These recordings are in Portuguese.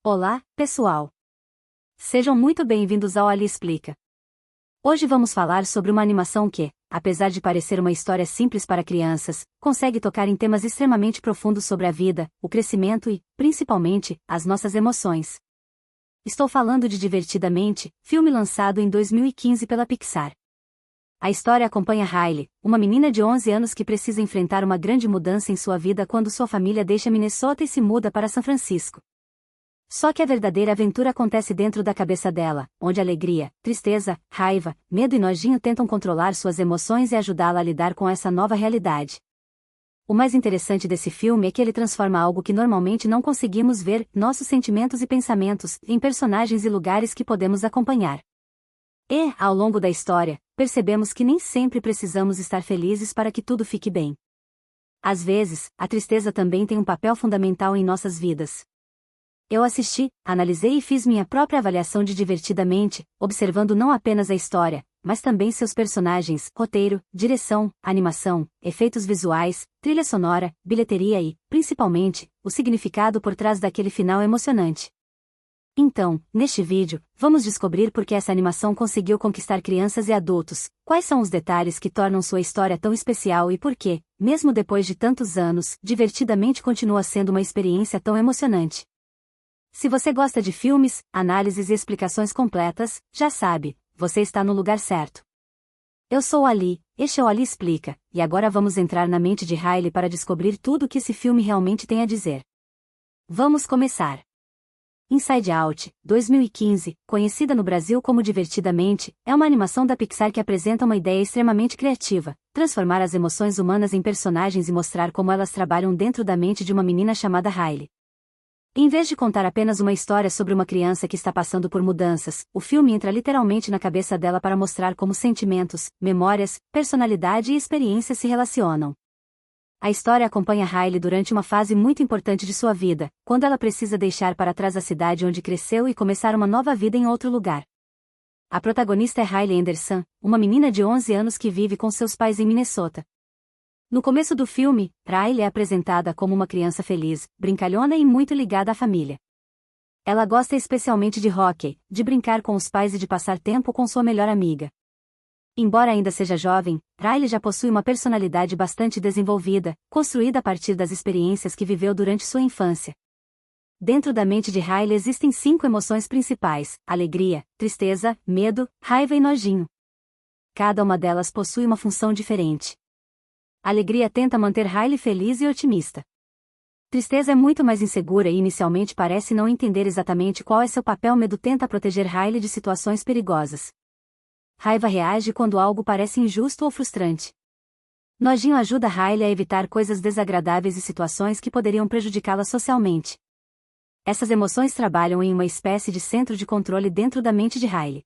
Olá, pessoal! Sejam muito bem-vindos ao Ali Explica. Hoje vamos falar sobre uma animação que, apesar de parecer uma história simples para crianças, consegue tocar em temas extremamente profundos sobre a vida, o crescimento e, principalmente, as nossas emoções. Estou falando de Divertidamente, filme lançado em 2015 pela Pixar. A história acompanha Riley, uma menina de 11 anos que precisa enfrentar uma grande mudança em sua vida quando sua família deixa Minnesota e se muda para São Francisco. Só que a verdadeira aventura acontece dentro da cabeça dela, onde alegria, tristeza, raiva, medo e nojinho tentam controlar suas emoções e ajudá-la a lidar com essa nova realidade. O mais interessante desse filme é que ele transforma algo que normalmente não conseguimos ver, nossos sentimentos e pensamentos, em personagens e lugares que podemos acompanhar. E, ao longo da história, percebemos que nem sempre precisamos estar felizes para que tudo fique bem. Às vezes, a tristeza também tem um papel fundamental em nossas vidas. Eu assisti, analisei e fiz minha própria avaliação de Divertidamente, observando não apenas a história, mas também seus personagens, roteiro, direção, animação, efeitos visuais, trilha sonora, bilheteria e, principalmente, o significado por trás daquele final emocionante. Então, neste vídeo, vamos descobrir por que essa animação conseguiu conquistar crianças e adultos, quais são os detalhes que tornam sua história tão especial e por que, mesmo depois de tantos anos, Divertidamente continua sendo uma experiência tão emocionante. Se você gosta de filmes, análises e explicações completas, já sabe, você está no lugar certo. Eu sou Ali, este é o Ali Explica, e agora vamos entrar na mente de Riley para descobrir tudo o que esse filme realmente tem a dizer. Vamos começar. Inside Out, 2015, conhecida no Brasil como Divertidamente, é uma animação da Pixar que apresenta uma ideia extremamente criativa: transformar as emoções humanas em personagens e mostrar como elas trabalham dentro da mente de uma menina chamada Riley. Em vez de contar apenas uma história sobre uma criança que está passando por mudanças, o filme entra literalmente na cabeça dela para mostrar como sentimentos, memórias, personalidade e experiências se relacionam. A história acompanha Riley durante uma fase muito importante de sua vida, quando ela precisa deixar para trás a cidade onde cresceu e começar uma nova vida em outro lugar. A protagonista é Riley Anderson, uma menina de 11 anos que vive com seus pais em Minnesota. No começo do filme, Riley é apresentada como uma criança feliz, brincalhona e muito ligada à família. Ela gosta especialmente de hóquei, de brincar com os pais e de passar tempo com sua melhor amiga. Embora ainda seja jovem, Riley já possui uma personalidade bastante desenvolvida, construída a partir das experiências que viveu durante sua infância. Dentro da mente de Riley existem 5 emoções principais: alegria, tristeza, medo, raiva e nojinho. Cada uma delas possui uma função diferente. A alegria tenta manter Riley feliz e otimista. Tristeza é muito mais insegura e inicialmente parece não entender exatamente qual é seu papel. Medo tenta proteger Riley de situações perigosas. Raiva reage quando algo parece injusto ou frustrante. Nojinho ajuda Riley a evitar coisas desagradáveis e situações que poderiam prejudicá-la socialmente. Essas emoções trabalham em uma espécie de centro de controle dentro da mente de Riley.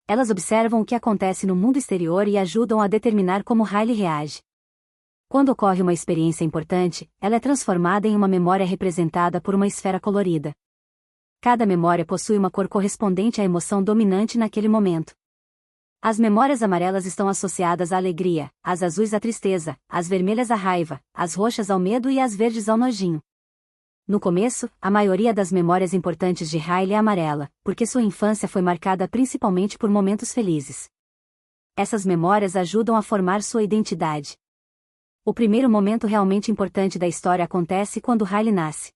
Elas observam o que acontece no mundo exterior e ajudam a determinar como Riley reage. Quando ocorre uma experiência importante, ela é transformada em uma memória representada por uma esfera colorida. Cada memória possui uma cor correspondente à emoção dominante naquele momento. As memórias amarelas estão associadas à alegria, as azuis à tristeza, as vermelhas à raiva, as roxas ao medo e as verdes ao nojinho. No começo, a maioria das memórias importantes de Riley é amarela, porque sua infância foi marcada principalmente por momentos felizes. Essas memórias ajudam a formar sua identidade. O primeiro momento realmente importante da história acontece quando Riley nasce.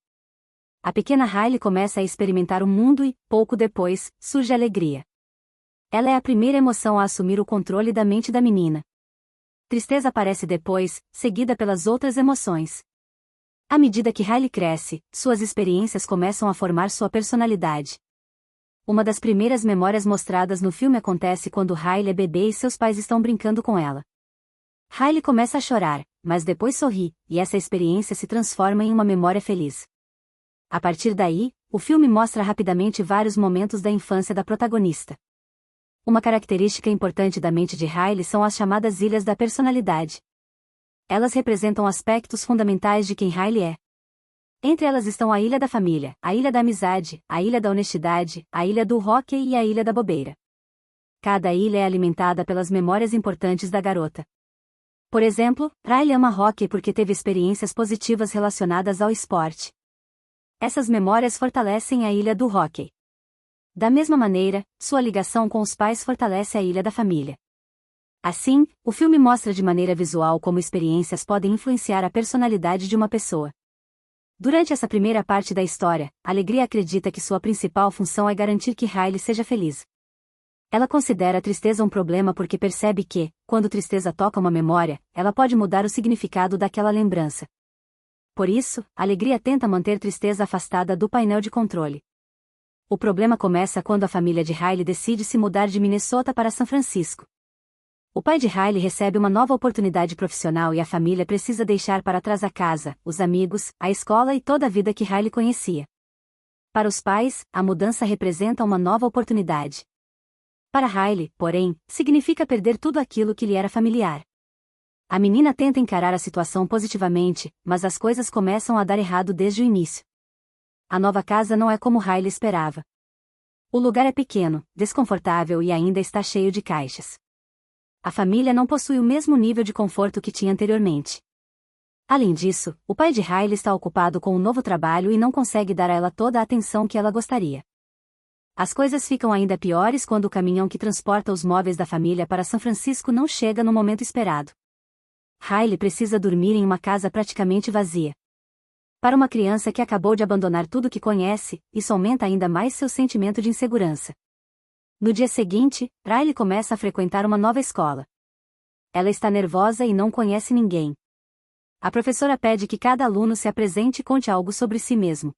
A pequena Riley começa a experimentar o mundo e, pouco depois, surge a alegria. Ela é a primeira emoção a assumir o controle da mente da menina. Tristeza aparece depois, seguida pelas outras emoções. À medida que Riley cresce, suas experiências começam a formar sua personalidade. Uma das primeiras memórias mostradas no filme acontece quando Riley é bebê e seus pais estão brincando com ela. Riley começa a chorar, mas depois sorri, e essa experiência se transforma em uma memória feliz. A partir daí, o filme mostra rapidamente vários momentos da infância da protagonista. Uma característica importante da mente de Riley são as chamadas ilhas da personalidade. Elas representam aspectos fundamentais de quem Riley é. Entre elas estão a ilha da família, a ilha da amizade, a ilha da honestidade, a ilha do hóquei e a ilha da bobeira. Cada ilha é alimentada pelas memórias importantes da garota. Por exemplo, Riley ama hóquei porque teve experiências positivas relacionadas ao esporte. Essas memórias fortalecem a ilha do hóquei. Da mesma maneira, sua ligação com os pais fortalece a ilha da família. Assim, o filme mostra de maneira visual como experiências podem influenciar a personalidade de uma pessoa. Durante essa primeira parte da história, Alegria acredita que sua principal função é garantir que Riley seja feliz. Ela considera a tristeza um problema porque percebe que, quando tristeza toca uma memória, ela pode mudar o significado daquela lembrança. Por isso, Alegria tenta manter tristeza afastada do painel de controle. O problema começa quando a família de Riley decide se mudar de Minnesota para São Francisco. O pai de Riley recebe uma nova oportunidade profissional e a família precisa deixar para trás a casa, os amigos, a escola e toda a vida que Riley conhecia. Para os pais, a mudança representa uma nova oportunidade. Para Riley, porém, significa perder tudo aquilo que lhe era familiar. A menina tenta encarar a situação positivamente, mas as coisas começam a dar errado desde o início. A nova casa não é como Riley esperava. O lugar é pequeno, desconfortável e ainda está cheio de caixas. A família não possui o mesmo nível de conforto que tinha anteriormente. Além disso, o pai de Riley está ocupado com um novo trabalho e não consegue dar a ela toda a atenção que ela gostaria. As coisas ficam ainda piores quando o caminhão que transporta os móveis da família para São Francisco não chega no momento esperado. Riley precisa dormir em uma casa praticamente vazia. Para uma criança que acabou de abandonar tudo que conhece, isso aumenta ainda mais seu sentimento de insegurança. No dia seguinte, Riley começa a frequentar uma nova escola. Ela está nervosa e não conhece ninguém. A professora pede que cada aluno se apresente e conte algo sobre si mesmo.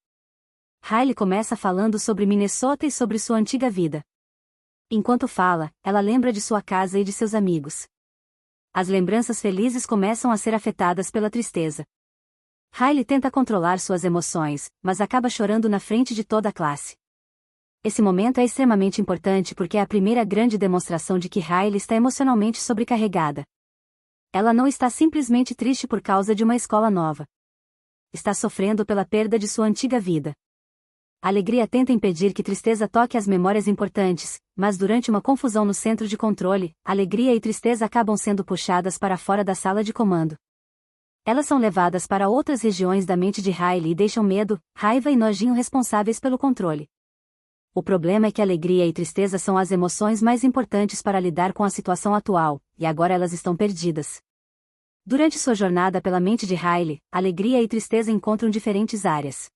Riley começa falando sobre Minnesota e sobre sua antiga vida. Enquanto fala, ela lembra de sua casa e de seus amigos. As lembranças felizes começam a ser afetadas pela tristeza. Riley tenta controlar suas emoções, mas acaba chorando na frente de toda a classe. Esse momento é extremamente importante porque é a primeira grande demonstração de que Riley está emocionalmente sobrecarregada. Ela não está simplesmente triste por causa de uma escola nova. Está sofrendo pela perda de sua antiga vida. A Alegria tenta impedir que tristeza toque as memórias importantes, mas durante uma confusão no centro de controle, Alegria e tristeza acabam sendo puxadas para fora da sala de comando. Elas são levadas para outras regiões da mente de Riley e deixam medo, raiva e nojinho responsáveis pelo controle. O problema é que alegria e tristeza são as emoções mais importantes para lidar com a situação atual, e agora elas estão perdidas. Durante sua jornada pela mente de Riley, alegria e tristeza encontram diferentes áreas.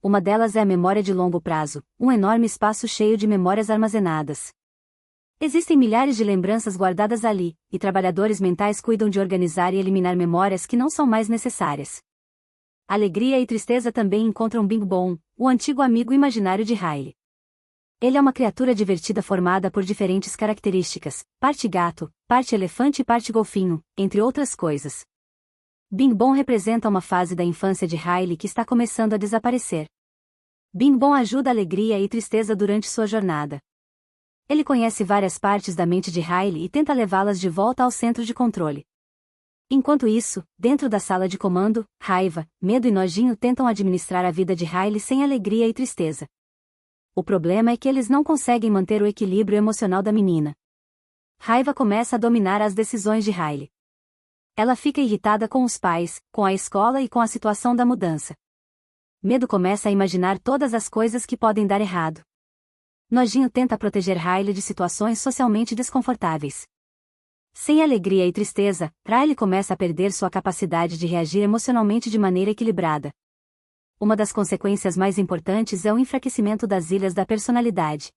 Uma delas é a memória de longo prazo, um enorme espaço cheio de memórias armazenadas. Existem milhares de lembranças guardadas ali, e trabalhadores mentais cuidam de organizar e eliminar memórias que não são mais necessárias. Alegria e tristeza também encontram Bing Bong, o antigo amigo imaginário de Riley. Ele é uma criatura divertida formada por diferentes características, parte gato, parte elefante e parte golfinho, entre outras coisas. Bing Bong representa uma fase da infância de Riley que está começando a desaparecer. Bing Bong ajuda a alegria e tristeza durante sua jornada. Ele conhece várias partes da mente de Riley e tenta levá-las de volta ao centro de controle. Enquanto isso, dentro da sala de comando, raiva, medo e nojinho tentam administrar a vida de Riley sem alegria e tristeza. O problema é que eles não conseguem manter o equilíbrio emocional da menina. Raiva começa a dominar as decisões de Riley. Ela fica irritada com os pais, com a escola e com a situação da mudança. Medo começa a imaginar todas as coisas que podem dar errado. Nojinho tenta proteger Riley de situações socialmente desconfortáveis. Sem alegria e tristeza, Riley começa a perder sua capacidade de reagir emocionalmente de maneira equilibrada. Uma das consequências mais importantes é o enfraquecimento das ilhas da personalidade.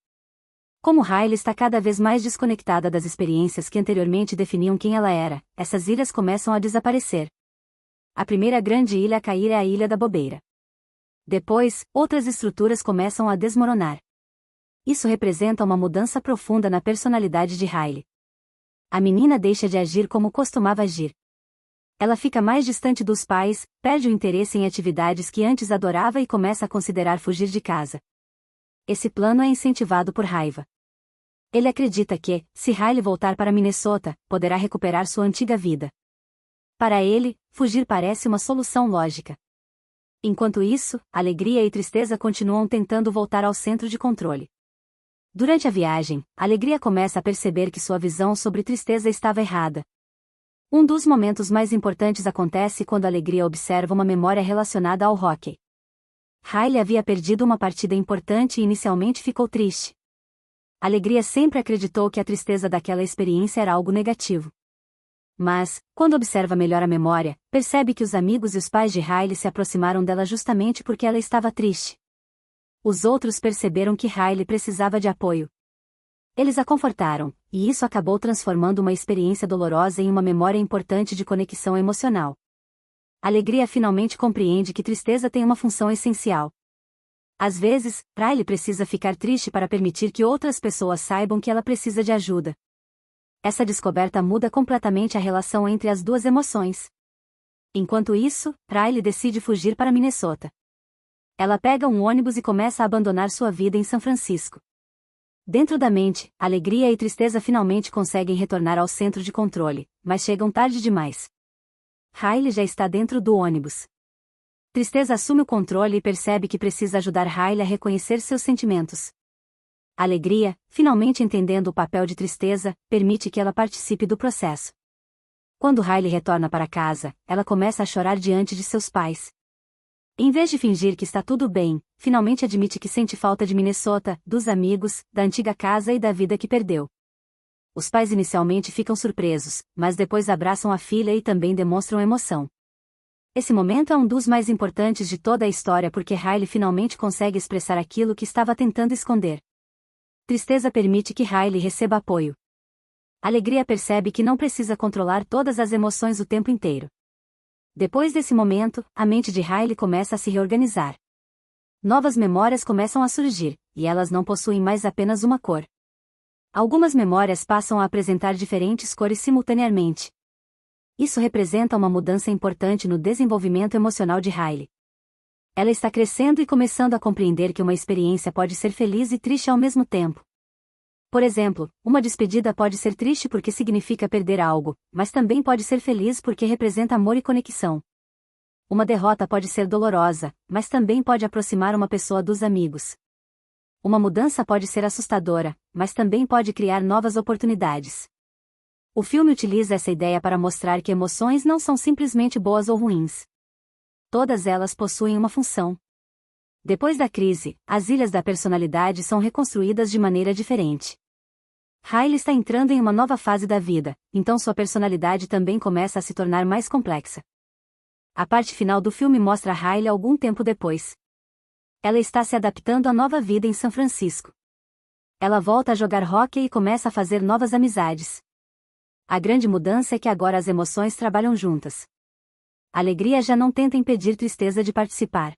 Como Riley está cada vez mais desconectada das experiências que anteriormente definiam quem ela era, essas ilhas começam a desaparecer. A primeira grande ilha a cair é a Ilha da Bobeira. Depois, outras estruturas começam a desmoronar. Isso representa uma mudança profunda na personalidade de Riley. A menina deixa de agir como costumava agir. Ela fica mais distante dos pais, perde o interesse em atividades que antes adorava e começa a considerar fugir de casa. Esse plano é incentivado por raiva. Ele acredita que, se Riley voltar para Minnesota, poderá recuperar sua antiga vida. Para ele, fugir parece uma solução lógica. Enquanto isso, alegria e tristeza continuam tentando voltar ao centro de controle. Durante a viagem, alegria começa a perceber que sua visão sobre tristeza estava errada. Um dos momentos mais importantes acontece quando a alegria observa uma memória relacionada ao hóquei. Riley havia perdido uma partida importante e inicialmente ficou triste. Alegria sempre acreditou que a tristeza daquela experiência era algo negativo. Mas, quando observa melhor a memória, percebe que os amigos e os pais de Riley se aproximaram dela justamente porque ela estava triste. Os outros perceberam que Riley precisava de apoio. Eles a confortaram, e isso acabou transformando uma experiência dolorosa em uma memória importante de conexão emocional. Alegria finalmente compreende que tristeza tem uma função essencial. Às vezes, Riley precisa ficar triste para permitir que outras pessoas saibam que ela precisa de ajuda. Essa descoberta muda completamente a relação entre as duas emoções. Enquanto isso, Riley decide fugir para Minnesota. Ela pega um ônibus e começa a abandonar sua vida em São Francisco. Dentro da mente, alegria e tristeza finalmente conseguem retornar ao centro de controle, mas chegam tarde demais. Riley já está dentro do ônibus. Tristeza assume o controle e percebe que precisa ajudar Riley a reconhecer seus sentimentos. Alegria, finalmente entendendo o papel de tristeza, permite que ela participe do processo. Quando Riley retorna para casa, ela começa a chorar diante de seus pais. Em vez de fingir que está tudo bem, finalmente admite que sente falta de Minnesota, dos amigos, da antiga casa e da vida que perdeu. Os pais inicialmente ficam surpresos, mas depois abraçam a filha e também demonstram emoção. Esse momento é um dos mais importantes de toda a história porque Riley finalmente consegue expressar aquilo que estava tentando esconder. Tristeza permite que Riley receba apoio. Alegria percebe que não precisa controlar todas as emoções o tempo inteiro. Depois desse momento, a mente de Riley começa a se reorganizar. Novas memórias começam a surgir, e elas não possuem mais apenas uma cor. Algumas memórias passam a apresentar diferentes cores simultaneamente. Isso representa uma mudança importante no desenvolvimento emocional de Riley. Ela está crescendo e começando a compreender que uma experiência pode ser feliz e triste ao mesmo tempo. Por exemplo, uma despedida pode ser triste porque significa perder algo, mas também pode ser feliz porque representa amor e conexão. Uma derrota pode ser dolorosa, mas também pode aproximar uma pessoa dos amigos. Uma mudança pode ser assustadora, mas também pode criar novas oportunidades. O filme utiliza essa ideia para mostrar que emoções não são simplesmente boas ou ruins. Todas elas possuem uma função. Depois da crise, as ilhas da personalidade são reconstruídas de maneira diferente. Riley está entrando em uma nova fase da vida, então sua personalidade também começa a se tornar mais complexa. A parte final do filme mostra Riley algum tempo depois. Ela está se adaptando à nova vida em São Francisco. Ela volta a jogar hóquei e começa a fazer novas amizades. A grande mudança é que agora as emoções trabalham juntas. Alegria já não tenta impedir tristeza de participar.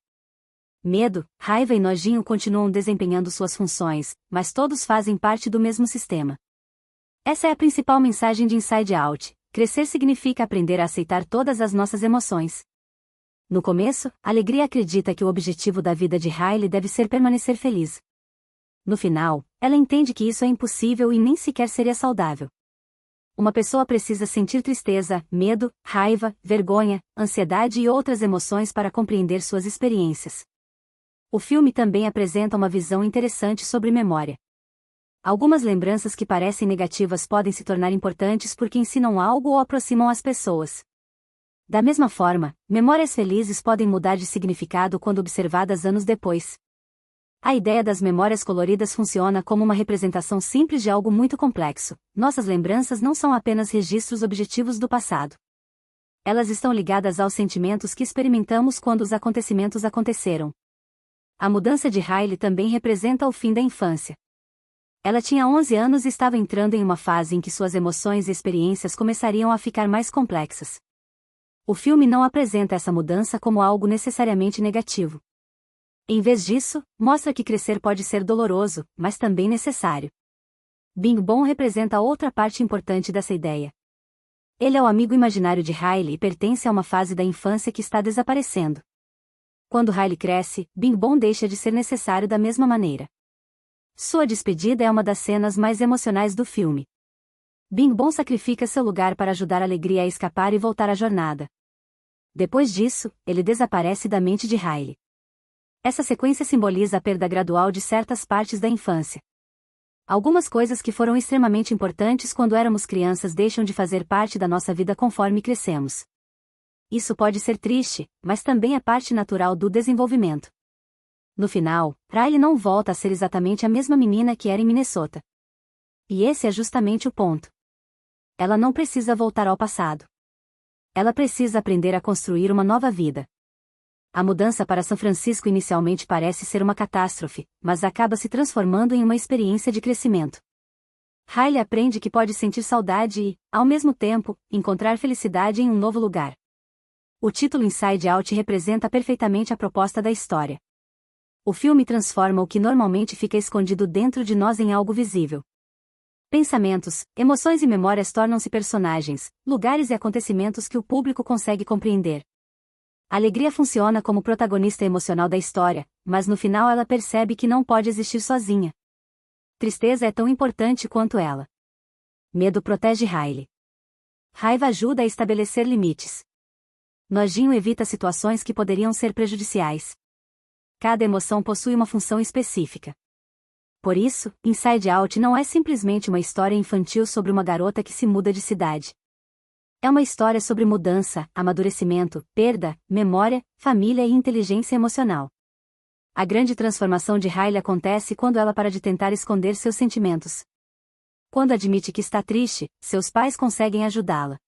Medo, raiva e nojinho continuam desempenhando suas funções, mas todos fazem parte do mesmo sistema. Essa é a principal mensagem de Inside Out: crescer significa aprender a aceitar todas as nossas emoções. No começo, Alegria acredita que o objetivo da vida de Riley deve ser permanecer feliz. No final, ela entende que isso é impossível e nem sequer seria saudável. Uma pessoa precisa sentir tristeza, medo, raiva, vergonha, ansiedade e outras emoções para compreender suas experiências. O filme também apresenta uma visão interessante sobre memória. Algumas lembranças que parecem negativas podem se tornar importantes porque ensinam algo ou aproximam as pessoas. Da mesma forma, memórias felizes podem mudar de significado quando observadas anos depois. A ideia das memórias coloridas funciona como uma representação simples de algo muito complexo. Nossas lembranças não são apenas registros objetivos do passado. Elas estão ligadas aos sentimentos que experimentamos quando os acontecimentos aconteceram. A mudança de Riley também representa o fim da infância. Ela tinha 11 anos e estava entrando em uma fase em que suas emoções e experiências começariam a ficar mais complexas. O filme não apresenta essa mudança como algo necessariamente negativo. Em vez disso, mostra que crescer pode ser doloroso, mas também necessário. Bing Bong representa outra parte importante dessa ideia. Ele é o amigo imaginário de Riley e pertence a uma fase da infância que está desaparecendo. Quando Riley cresce, Bing Bong deixa de ser necessário da mesma maneira. Sua despedida é uma das cenas mais emocionais do filme. Bing Bong sacrifica seu lugar para ajudar a Alegria a escapar e voltar à jornada. Depois disso, ele desaparece da mente de Riley. Essa sequência simboliza a perda gradual de certas partes da infância. Algumas coisas que foram extremamente importantes quando éramos crianças deixam de fazer parte da nossa vida conforme crescemos. Isso pode ser triste, mas também é parte natural do desenvolvimento. No final, Riley não volta a ser exatamente a mesma menina que era em Minnesota. E esse é justamente o ponto. Ela não precisa voltar ao passado. Ela precisa aprender a construir uma nova vida. A mudança para São Francisco inicialmente parece ser uma catástrofe, mas acaba se transformando em uma experiência de crescimento. Riley aprende que pode sentir saudade e, ao mesmo tempo, encontrar felicidade em um novo lugar. O título Inside Out representa perfeitamente a proposta da história. O filme transforma o que normalmente fica escondido dentro de nós em algo visível. Pensamentos, emoções e memórias tornam-se personagens, lugares e acontecimentos que o público consegue compreender. A alegria funciona como protagonista emocional da história, mas no final ela percebe que não pode existir sozinha. Tristeza é tão importante quanto ela. Medo protege Riley. Raiva ajuda a estabelecer limites. Nojinho evita situações que poderiam ser prejudiciais. Cada emoção possui uma função específica. Por isso, Inside Out não é simplesmente uma história infantil sobre uma garota que se muda de cidade. É uma história sobre mudança, amadurecimento, perda, memória, família e inteligência emocional. A grande transformação de Riley acontece quando ela para de tentar esconder seus sentimentos. Quando admite que está triste, seus pais conseguem ajudá-la.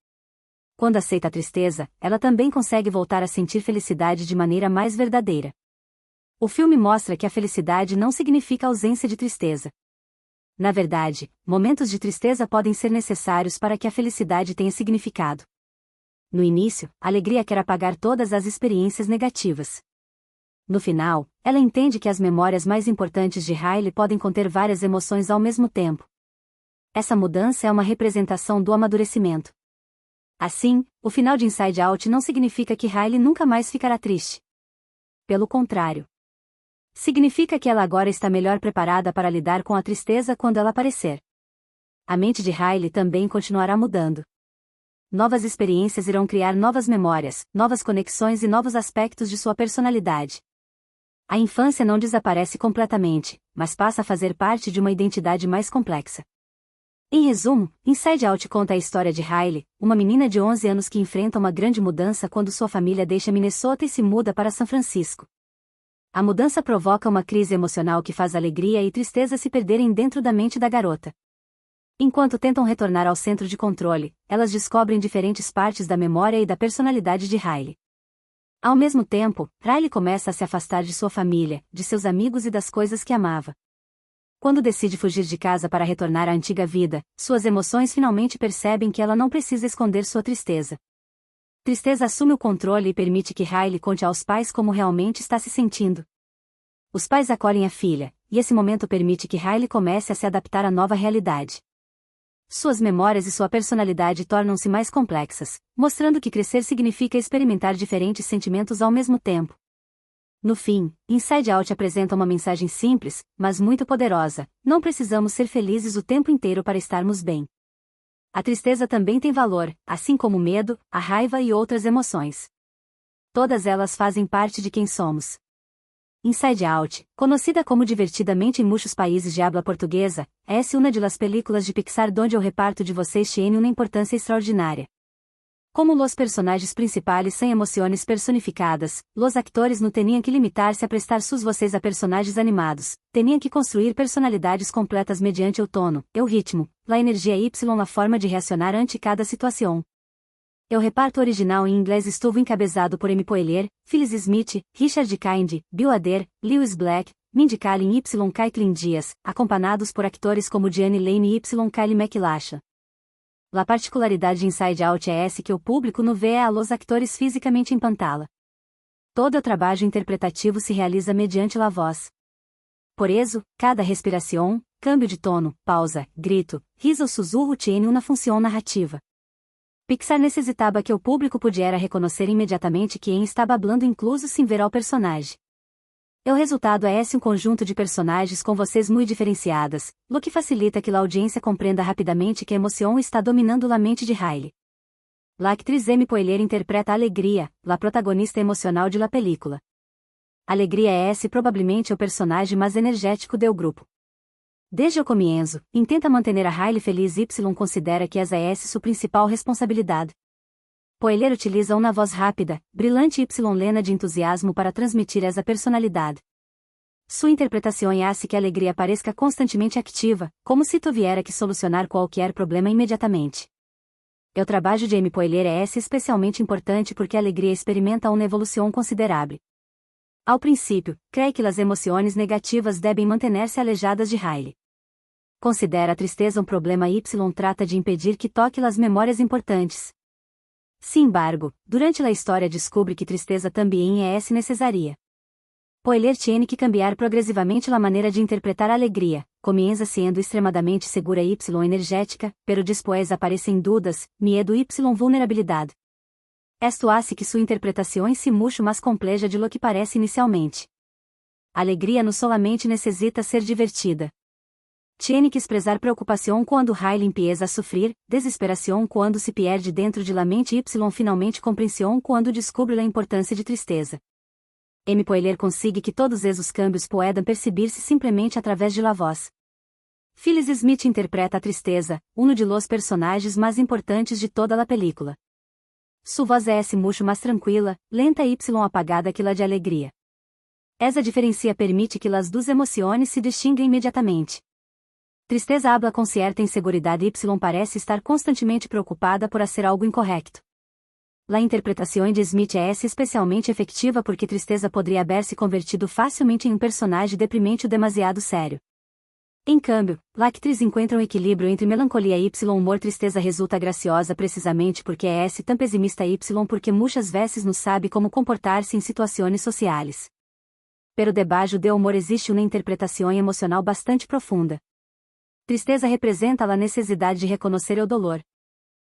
Quando aceita a tristeza, ela também consegue voltar a sentir felicidade de maneira mais verdadeira. O filme mostra que a felicidade não significa ausência de tristeza. Na verdade, momentos de tristeza podem ser necessários para que a felicidade tenha significado. No início, a alegria quer apagar todas as experiências negativas. No final, ela entende que as memórias mais importantes de Riley podem conter várias emoções ao mesmo tempo. Essa mudança é uma representação do amadurecimento. Assim, o final de Inside Out não significa que Riley nunca mais ficará triste. Pelo contrário. Significa que ela agora está melhor preparada para lidar com a tristeza quando ela aparecer. A mente de Riley também continuará mudando. Novas experiências irão criar novas memórias, novas conexões e novos aspectos de sua personalidade. A infância não desaparece completamente, mas passa a fazer parte de uma identidade mais complexa. Em resumo, Inside Out conta a história de Riley, uma menina de 11 anos que enfrenta uma grande mudança quando sua família deixa Minnesota e se muda para São Francisco. A mudança provoca uma crise emocional que faz alegria e tristeza se perderem dentro da mente da garota. Enquanto tentam retornar ao centro de controle, elas descobrem diferentes partes da memória e da personalidade de Riley. Ao mesmo tempo, Riley começa a se afastar de sua família, de seus amigos e das coisas que amava. Quando decide fugir de casa para retornar à antiga vida, suas emoções finalmente percebem que ela não precisa esconder sua tristeza. Tristeza assume o controle e permite que Riley conte aos pais como realmente está se sentindo. Os pais acolhem a filha, e esse momento permite que Riley comece a se adaptar à nova realidade. Suas memórias e sua personalidade tornam-se mais complexas, mostrando que crescer significa experimentar diferentes sentimentos ao mesmo tempo. No fim, Inside Out apresenta uma mensagem simples, mas muito poderosa: não precisamos ser felizes o tempo inteiro para estarmos bem. A tristeza também tem valor, assim como o medo, a raiva e outras emoções. Todas elas fazem parte de quem somos. Inside Out, conhecida como divertidamente em muitos países de habla portuguesa, é uma das películas de Pixar donde o reparto de vocês tiene uma importância extraordinária. Como los personagens principais são emoções personificadas, los actores não tinham que limitar-se a prestar suas voces a personagens animados, tinham que construir personalidades completas mediante o tono, o ritmo, a energia y a forma de reaccionar ante cada situação. O reparto original em inglês estuvo encabeçado por Amy Poehler, Phyllis Smith, Richard Kind, Bill Hader, Lewis Black, Mindy Kaling y Caitlin Diaz, acompanhados por atores como Diane Lane y Kylie McLachlan. A particularidade de Inside Out é essa que o público não vê a los actores fisicamente em pantalla. Todo o trabalho interpretativo se realiza mediante a voz. Por isso, cada respiração, câmbio de tono, pausa, grito, riso ou sussurro tiene uma função narrativa. Pixar necessitava que o público pudesse reconhecer imediatamente quem estava falando incluso sem ver ao personagem. O resultado é esse conjunto de personagens com voces muito diferenciadas, lo que facilita que a audiência compreenda rapidamente que a emoção está dominando a mente de Riley. A actriz Amy Poehler interpreta a Alegria, a protagonista emocional de la película. Alegria é esse provavelmente o personagem mais energético do grupo. Desde o comienzo, intenta manter a Riley feliz y considera que essa é sua principal responsabilidade. Poehler utiliza uma voz rápida, brilhante y lena de entusiasmo para transmitir essa personalidade. Sua interpretação hace que a alegria pareça constantemente ativa, como se tuviera que solucionar qualquer problema imediatamente. O trabalho de M. Poelier é especialmente importante porque a alegria experimenta uma evolução considerável. Ao princípio, crê que as emoções negativas devem manter-se alejadas de Riley. Considera a tristeza um problema y trata de impedir que toque as memórias importantes. Sin embargo, durante a história descobre que tristeza também é necessária. Poelier tiene que cambiar progressivamente a maneira de interpretar a alegria, comienza sendo extremadamente segura y energética, pero después aparecem dúvidas, miedo y vulnerabilidade. Esto hace que sua interpretação se mucho mais compleja de lo que parece inicialmente. A alegria não solamente necessita ser divertida. Tiene que expressar preocupação quando Riley empieza a sofrer, desesperação quando se perde dentro de la mente y finalmente compreensão quando descobre a importância de tristeza. M. Poelier consigue que todos esses câmbios puedan perceber-se simplesmente através de la voz. Phyllis Smith interpreta a tristeza, um de los personagens mais importantes de toda a película. Sua voz é mucho mais tranquila, lenta y apagada que la de alegria. Essa diferença permite que las duas emoções se distinguem imediatamente. Tristeza habla com certa inseguridade y parece estar constantemente preocupada por hacer algo incorreto. A interpretação de Smith é especialmente efetiva porque tristeza poderia haber-se convertido facilmente em um personagem deprimente ou demasiado sério. Em cambio, a atriz encontra um equilíbrio entre melancolia y humor. Tristeza resulta graciosa precisamente porque é tão pessimista y porque muitas vezes não sabe como comportar-se em situações sociais. Pero debaixo do humor existe uma interpretação emocional bastante profunda. Tristeza representa a necessidade de reconhecer o dolor.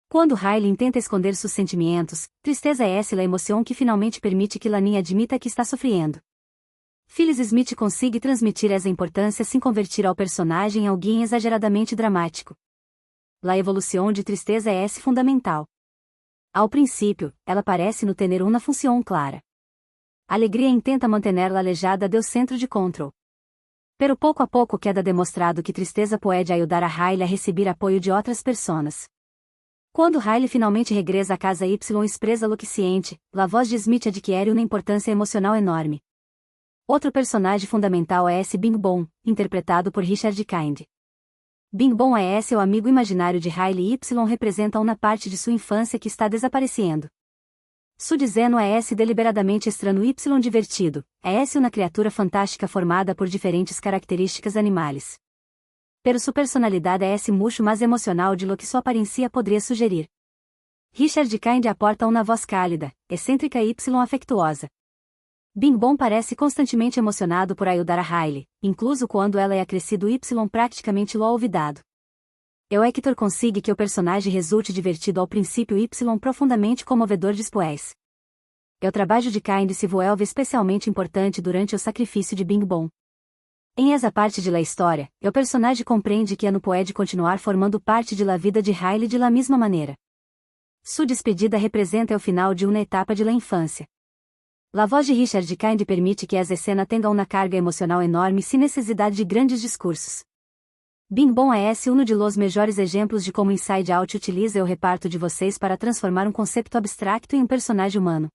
Quando Riley tenta esconder seus sentimentos, tristeza é a emoção que finalmente permite que Laninha admita que está sofrendo. Phyllis Smith consegue transmitir essa importância sem convertir ao personagem em alguém exageradamente dramático. A evolução de tristeza é fundamental. Ao princípio, ela parece não ter uma função clara. A alegria intenta manter-la alejada do centro de controle. Pero pouco a pouco queda demonstrado que tristeza pode ajudar a Riley a receber apoio de outras pessoas. Quando Riley finalmente regressa à casa y expressa lo que siente, a voz de Smith adquire uma importância emocional enorme. Outro personagem fundamental é Bing Bong, interpretado por Richard Kind. Bing Bong é o amigo imaginário de Riley y representa uma parte de sua infância que está desaparecendo. Su desenho é deliberadamente estranho y divertido, é uma criatura fantástica formada por diferentes características animais. Pero sua personalidade é muito mais emocional de lo que sua aparência poderia sugerir. Richard Kind aporta uma voz cálida, excêntrica y afectuosa. Bing Bong parece constantemente emocionado por ajudar a Riley, incluso quando ela é crescido y praticamente lo olvidado. O Hector consigue que o personagem resulte divertido ao princípio y profundamente comovedor depois. O trabalho de Kind se vuelve especialmente importante durante o sacrifício de Bing Bong. Em essa parte de la história, o personagem compreende que não pode continuar formando parte de la vida de Riley de la mesma maneira. Sua despedida representa o final de uma etapa de la infância. La voz de Richard Kind permite que essa cena tenha uma carga emocional enorme sem necessidade de grandes discursos. Bing Bong é um de los melhores exemplos de como Inside Out utiliza o reparto de vocês para transformar um conceito abstracto em um personagem humano.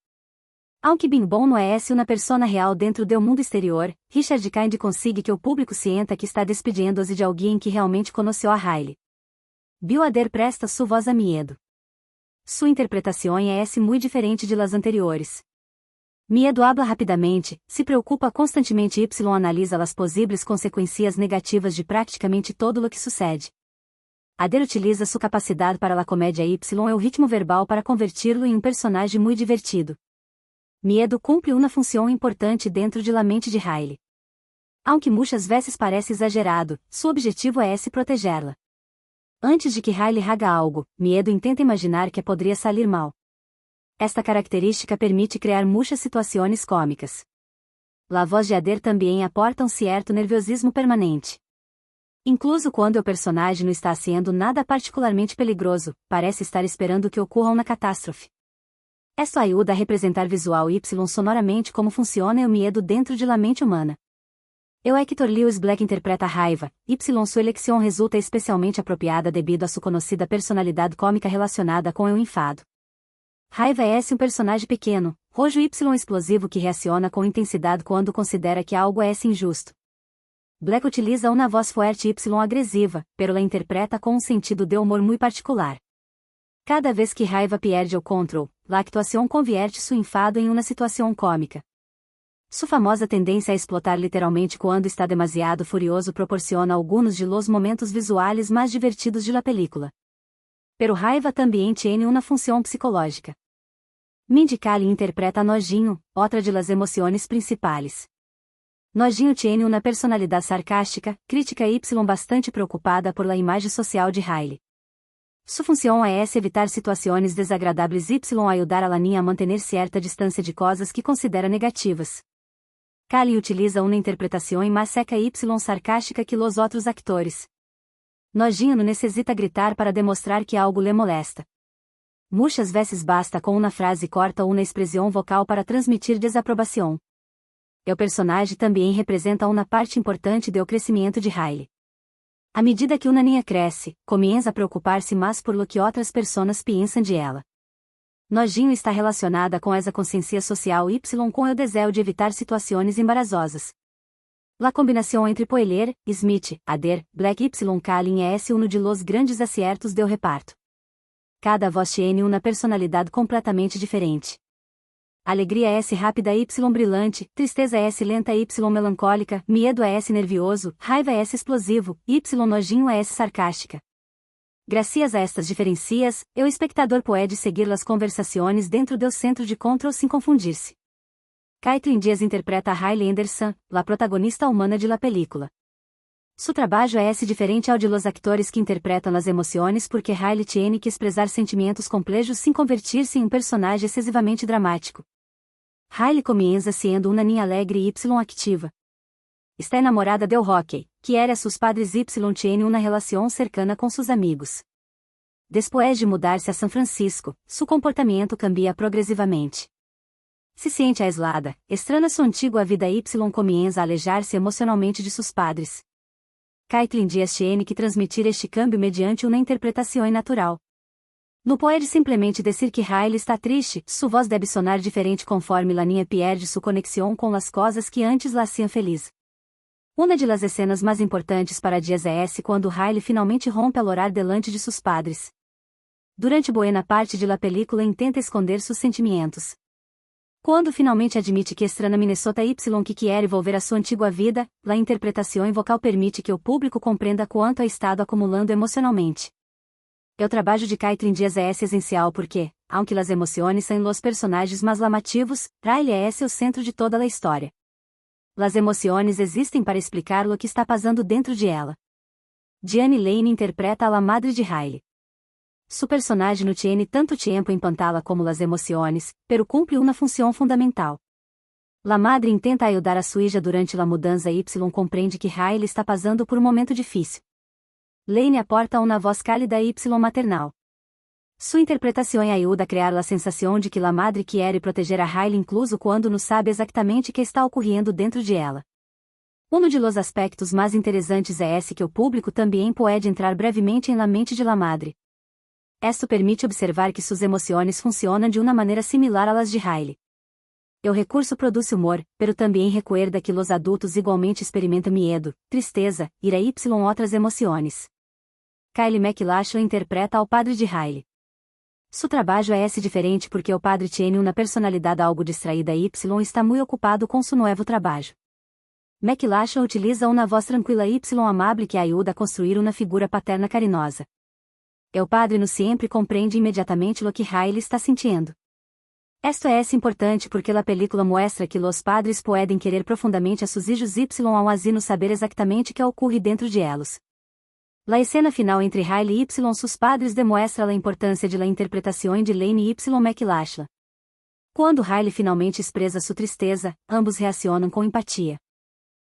Aunque Bing Bong não é uma persona real dentro do mundo exterior, Richard Kind consegue que o público sienta que está despedindo-se de alguém que realmente conheceu a Riley. Bill Hader presta sua voz a Miedo. Sua interpretação é muito diferente de las anteriores. Miedo habla rapidamente, se preocupa constantemente y analisa as possíveis consequências negativas de praticamente todo o que sucede. Hader utiliza sua capacidade para a comédia y o ritmo verbal para converti-lo em um personagem muito divertido. Miedo cumpre uma função importante dentro de la mente de Riley. Aunque muitas vezes parece exagerado, seu objetivo é protegê-la. Antes de que Riley haga algo, Miedo intenta imaginar que poderia sair mal. Esta característica permite criar muitas situações cômicas. A voz de Hader também aporta um certo nerviosismo permanente. Incluso quando o personagem não está sendo nada particularmente peligroso, parece estar esperando que ocorra uma catástrofe. Isso ajuda a representar visual y sonoramente como funciona o medo dentro de la mente humana. O Hector Lewis Black interpreta a raiva, y sua eleição resulta especialmente apropriada devido a sua conhecida personalidade cômica relacionada com o enfado. Raiva é um personagem pequeno, rojo y explosivo que reaciona com intensidade quando considera que algo é injusto. Black utiliza uma voz forte y agressiva, pero la interpreta com um sentido de humor muito particular. Cada vez que Raiva perde o control, la actuação convierte su enfado em uma situação cômica. Sua famosa tendência a explotar literalmente quando está demasiado furioso proporciona alguns de los momentos visuais mais divertidos de la película. Pero Raiva também tiene uma função psicológica. Mindy Kaling interpreta a Nojinho, outra de las emociones principais. Nojinho tiene uma personalidade sarcástica, crítica y bastante preocupada por la imagem social de Riley. Sua função é evitar situações desagradáveis y ayudar a la niña a manter certa distância de coisas que considera negativas. Kaling utiliza uma interpretação mais seca y sarcástica que los outros actores. Nojinho não necessita gritar para demonstrar que algo lhe molesta. Muitas vezes basta com uma frase corta ou uma expressão vocal para transmitir desaprovação. O personagem também representa uma parte importante do crescimento de Riley. À medida que uma niña cresce, comienza a preocupar-se mais por lo que outras pessoas pensam de ela. Nojinho está relacionada com essa consciência social y com o desejo de evitar situações embaraçosas. La combinação entre Poelier, Smith, Adair, Black y Kaling é um de los grandes aciertos do reparto. Cada voz tiene uma personalidade completamente diferente. Alegria é rápida y brilhante, tristeza é lenta y melancólica, medo é nervioso, raiva é explosivo, y nojinho é sarcástica. Gracias a estas diferencias, o espectador pode seguir as conversações dentro do centro de control sem confundir-se. Caitlin Diaz interpreta a Riley Anderson, la protagonista humana de la película. Su trabalho é diferente ao de los actores que interpretam as emoções porque Riley tiene que expressar sentimentos complexos sem convertir-se em um personagem excessivamente dramático. Riley comienza sendo uma niña alegre y activa. Está enamorada del hockey, que era sus padres y tiene uma relação cercana com seus amigos. Depois de mudar-se a São Francisco, seu comportamento cambia progressivamente. Se sente aislada, estranha sua antiga vida y comienza a alejar-se emocionalmente de seus padres. Caitlin Diaz tiene que transmitir este cambio mediante uma interpretação natural. Não pode simplesmente dizer que Riley está triste, sua voz deve sonar diferente conforme la niña pierde sua conexão com as coisas que antes la hacían feliz. Uma de las escenas mais importantes para Diaz é quando Riley finalmente rompe a orar delante de seus padres. Durante boa parte de la película intenta esconder seus sentimentos. Quando finalmente admite que estranha Minnesota y que quer volver a sua antiga vida, a interpretação vocal permite que o público compreenda quanto ha estado acumulando emocionalmente. O trabalho de Caitlin Diaz é essencial porque, aunque as emoções são os personagens mais llamativos, Riley é o centro de toda a história. As emoções existem para explicar o que está passando dentro de ela. Diane Lane interpreta a la madre de Riley. Su personagem não tiene tanto tempo em pantalla como las emociones, pero cumpre uma função fundamental. La madre intenta ajudar a sua hija durante la mudança y compreende que Riley está passando por um momento difícil. Lane aporta uma voz cálida y maternal. Sua interpretação ajuda a criar a sensação de que la madre quer proteger a Riley incluso quando não sabe exatamente o que está ocorrendo dentro de ela. Um de los aspectos mais interessantes é que o público também pode entrar brevemente em la mente de la madre. Esto permite observar que suas emoções funcionam de uma maneira similar às de Riley. O recurso produz humor, pero também recuerda que os adultos igualmente experimentam medo, tristeza, ira y outras emoções. Kyle MacLachlan interpreta ao padre de Riley. Su trabalho é diferente porque o padre tiene uma personalidade algo distraída y está muito ocupado com seu novo trabalho. MacLachlan utiliza uma voz tranquila y amable que ajuda a construir uma figura paterna carinhosa. O padre não sempre compreende imediatamente o que Riley está sentindo. Esto é importante porque a película mostra que os padres podem querer profundamente a sus hijos y ao así não saber exatamente o que ocorre dentro de elos. La escena final entre Riley y seus padres demonstra a importância de la interpretação de Lane y MacLachlan. Quando Riley finalmente expressa sua tristeza, ambos reacionam com empatia.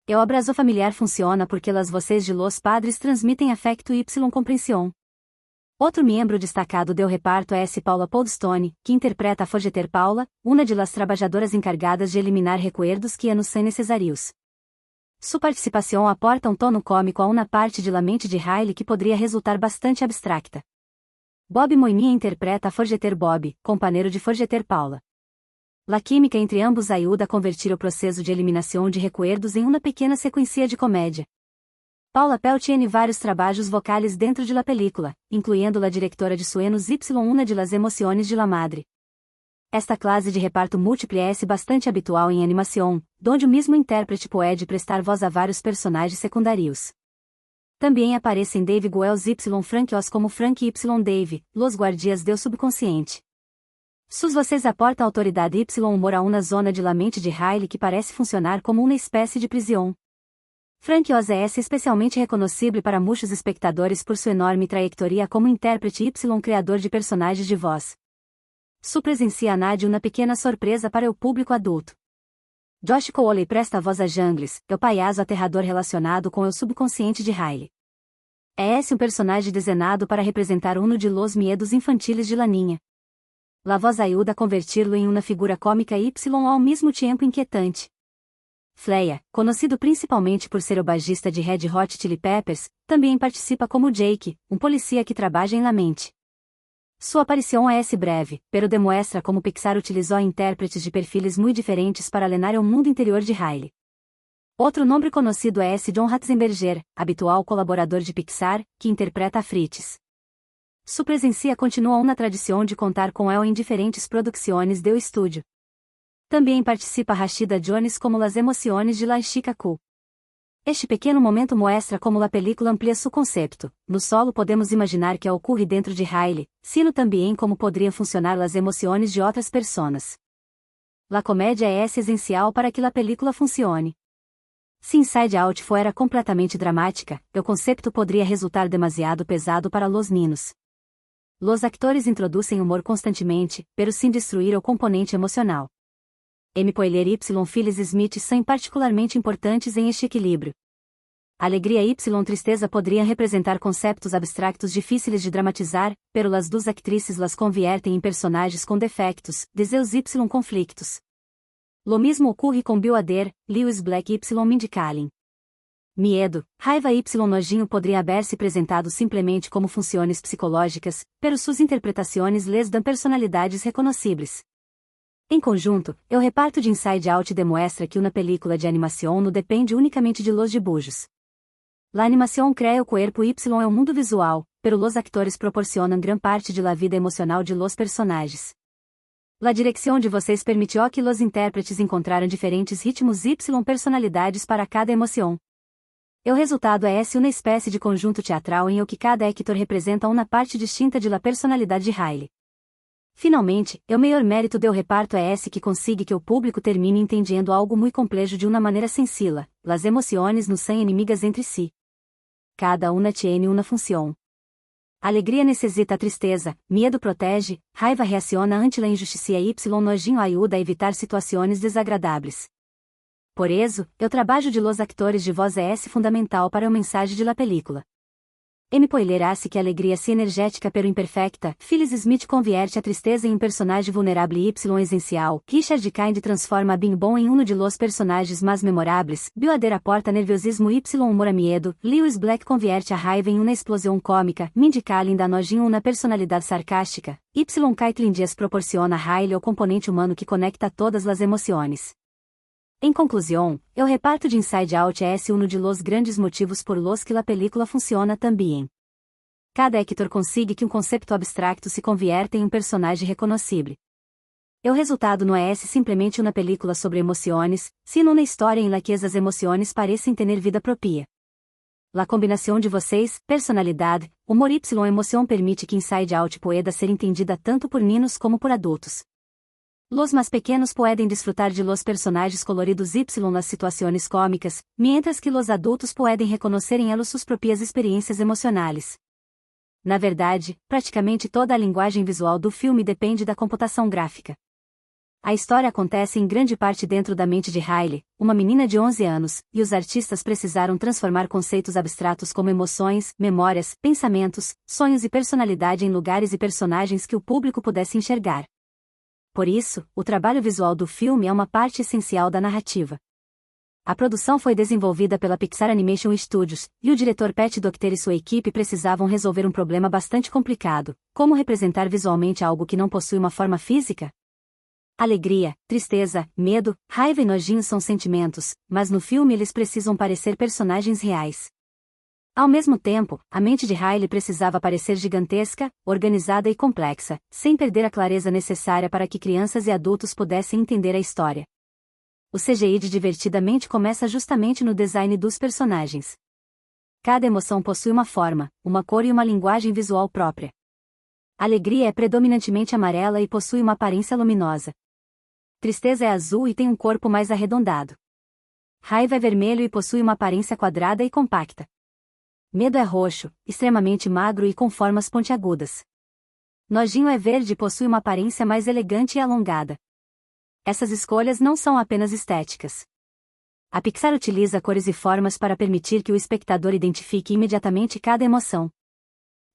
O abraço familiar funciona porque as voces de los padres transmitem afecto y compreensão. Outro membro destacado do reparto é Paula Poundstone, que interpreta a Forgeter Paula, uma de las trabalhadoras encargadas de eliminar recuerdos que nos são necessários. Sua participação aporta um tono cômico a uma parte de la mente de Riley que poderia resultar bastante abstracta. Bob Moininha interpreta Forgeter Bob, companheiro de Forgeter Paula. La química entre ambos ajuda a convertir o processo de eliminação de recuerdos em uma pequena sequência de comédia. Paula Pell tiene vários trabalhos vocais dentro de la película, incluindo la diretora de Sueños y una de las emociones de la madre. Esta classe de reparto múltiplo é bastante habitual em animação, donde o mesmo intérprete pode prestar voz a vários personagens secundários. Também aparecem Dave Goelz y Frank Oz como Frank y Dave, los guardias do subconsciente. Sus vocês aportam autoridade y humor a uma zona de la mente de Riley que parece funcionar como uma espécie de prisão. Frank Oz é especialmente reconhecível para muitos espectadores por sua enorme trajetória como intérprete y criador de personagens de voz. Su presencia añade uma pequena surpresa para o público adulto. Josh Cowley presta voz a Jangles, o payaso aterrador relacionado com o subconsciente de Riley. É esse um personagem desenhado para representar um de los miedos infantiles de Laninha. La voz ajuda a converti-lo em uma figura cômica y ao mesmo tempo inquietante. Flea, conhecido principalmente por ser o baixista de Red Hot Chili Peppers, também participa como Jake, um polícia que trabalha em la mente. Sua aparição é breve, pero demonstra como Pixar utilizou intérpretes de perfis muito diferentes para alenar o mundo interior de Riley. Outro nome conhecido é John Ratzenberger, habitual colaborador de Pixar, que interpreta a Fritz. Sua presença continua uma tradição de contar com ela em diferentes produções do estúdio. Também participa Rashida Jones como las emociones de la chica cool. Este pequeno momento mostra como a película amplia seu conceito. No solo podemos imaginar que ocorre dentro de Riley, sino também como poderiam funcionar as emoções de outras pessoas. La comédia é essencial para que a película funcione. Se Inside Out fora completamente dramática, o conceito poderia resultar demasiado pesado para los niños. Los actores introduzem humor constantemente, pero sem destruir o componente emocional. M. Poehler y Phyllis Smith são particularmente importantes em este equilíbrio. Alegria y tristeza poderiam representar conceitos abstractos difíceis de dramatizar, pero las duas actrices las conviertem em personagens com defectos, deseos y conflictos. Lo mesmo ocorre com Bill Hader, Lewis Black y Mindy Kaling. Miedo, raiva y nojinho poderiam haber-se apresentado simplesmente como funções psicológicas, pero suas interpretações les dão personalidades reconhecíveis. Em conjunto, o reparto de Inside Out demonstra que uma película de animação não depende unicamente de los dibujos. La animação cria o corpo y o mundo visual, pero los actores proporcionam gran parte de la vida emocional de los personagens. La direção de vocês permitiu que los intérpretes encontraram diferentes ritmos y personalidades para cada emoção. O resultado é uma espécie de conjunto teatral em que cada actor representa uma parte distinta de la personalidade de Riley. Finalmente, o maior mérito do reparto é esse que consiga que o público termine entendendo algo muito complexo de uma maneira sencilla. Las emoções não são inimigas entre si. Cada uma tiene uma função. Alegria necessita a tristeza, medo protege, raiva reaciona ante la injustiça y nojinho ajuda a evitar situações desagradáveis. Por isso, o trabalho de los actores de voz é fundamental para o mensagem de la película. M. Poehler hace que a alegria se energética pero imperfecta, Phyllis Smith convierte a tristeza em um personagem vulnerável y essencial, Richard Kind transforma a Bing Bong em um de los personagens mais memoráveis, Bill Hader aporta nerviosismo y humor a miedo, Lewis Black convierte a raiva em uma explosão cômica, Mindy Kaling dá nojinho uma personalidade sarcástica, y Caitlin Diaz proporciona a Riley o componente humano que conecta todas as emoções. Em conclusão, o reparto de Inside Out é um de los grandes motivos por los que la película funciona também. Cada actor consigue que um conceito abstracto se convierta em um personagem reconhecível. O resultado não é simplesmente uma película sobre emoções, sino uma história em la que as emoções parecem ter vida própria. La combinação de vocês, personalidade, humor y emoção permite que Inside Out pueda ser entendida tanto por niños como por adultos. Los más pequenos podem desfrutar de los personagens coloridos y las situações cômicas, mientras que los adultos podem reconhecer em elas suas próprias experiências emocionais. Na verdade, praticamente toda a linguagem visual do filme depende da computação gráfica. A história acontece em grande parte dentro da mente de Riley, uma menina de 11 anos, e os artistas precisaram transformar conceitos abstratos como emoções, memórias, pensamentos, sonhos e personalidade em lugares e personagens que o público pudesse enxergar. Por isso, o trabalho visual do filme é uma parte essencial da narrativa. A produção foi desenvolvida pela Pixar Animation Studios, e o diretor Pat Docter e sua equipe precisavam resolver um problema bastante complicado: como representar visualmente algo que não possui uma forma física? Alegria, tristeza, medo, raiva e nojinho são sentimentos, mas no filme eles precisam parecer personagens reais. Ao mesmo tempo, a mente de Riley precisava parecer gigantesca, organizada e complexa, sem perder a clareza necessária para que crianças e adultos pudessem entender a história. O CGI de Divertidamente começa justamente no design dos personagens. Cada emoção possui uma forma, uma cor e uma linguagem visual própria. Alegria é predominantemente amarela e possui uma aparência luminosa. Tristeza é azul e tem um corpo mais arredondado. Raiva é vermelho e possui uma aparência quadrada e compacta. Medo é roxo, extremamente magro e com formas pontiagudas. Nojinho é verde e possui uma aparência mais elegante e alongada. Essas escolhas não são apenas estéticas. A Pixar utiliza cores e formas para permitir que o espectador identifique imediatamente cada emoção.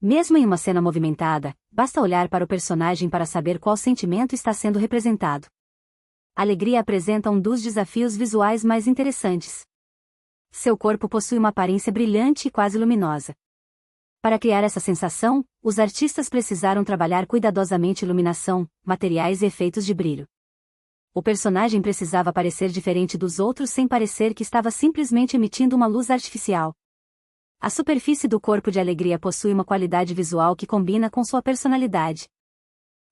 Mesmo em uma cena movimentada, basta olhar para o personagem para saber qual sentimento está sendo representado. A alegria apresenta um dos desafios visuais mais interessantes. Seu corpo possui uma aparência brilhante e quase luminosa. Para criar essa sensação, os artistas precisaram trabalhar cuidadosamente iluminação, materiais e efeitos de brilho. O personagem precisava parecer diferente dos outros sem parecer que estava simplesmente emitindo uma luz artificial. A superfície do corpo de Alegria possui uma qualidade visual que combina com sua personalidade.